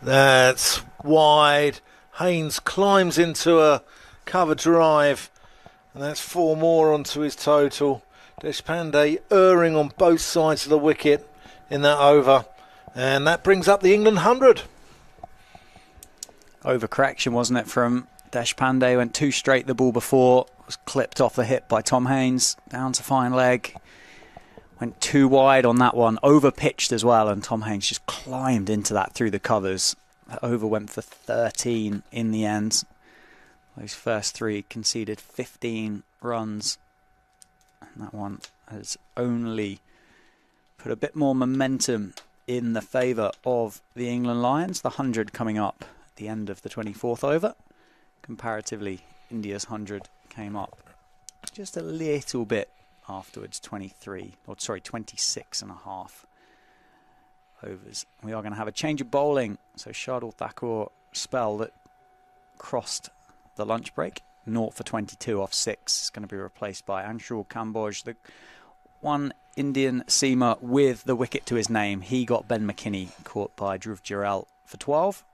That's wide. Haynes climbs into a cover drive, and that's 4 more onto his total. Deshpande erring on both sides of the wicket in that over, and that brings up the England 100. Overcorrection, wasn't it, from Deshpande? Went too straight the ball before, was clipped off the hip by Tom Haynes, down to fine leg. Went too wide on that one, over pitched as well, and Tom Haynes just climbed into that through the covers. That over went for 13 in the end. Those first 3 conceded 15 runs, and that one has only put a bit more momentum in the favour of the England Lions. The 100 coming up at the end of the 24th over. Comparatively, India's 100 came up just a little bit afterwards, 26 and a half overs. We are going to have a change of bowling. So Shardul Thakur spell that crossed the lunch break, 0 for 22 off 6, is going to be replaced by Anshul Kamboj, the one Indian seamer with the wicket to his name. He got Ben McKinney, caught by Dhruv Jurel for 12.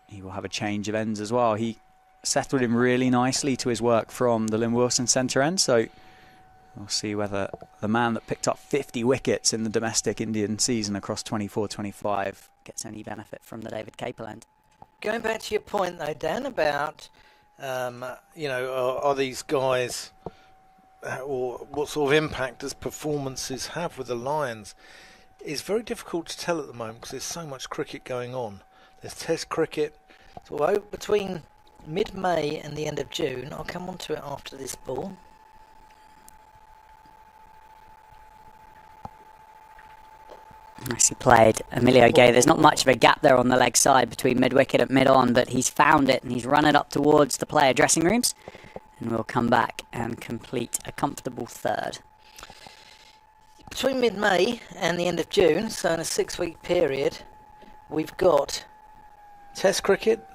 he will have a change of ends as well. He settled him really nicely to his work from the Lynn Wilson centre end, so we'll see whether the man that picked up 50 wickets in the domestic Indian season across 24-25 gets any benefit from the David Capel end. Going back to your point though, Dan, about are these guys, or what sort of impact does performances have with the Lions? It's very difficult to tell at the moment because there's so much cricket going on. There's Test cricket. So between mid-May and the end of June, I'll come on to it after this ball. Nicely played, Emilio Gay. There's not much of a gap there on the leg side between mid-wicket and mid-on, but he's found it and he's run it up towards the player dressing rooms, and we'll come back and complete a comfortable third. Between mid-May and the end of June, so in a 6-week period, we've got Test cricket,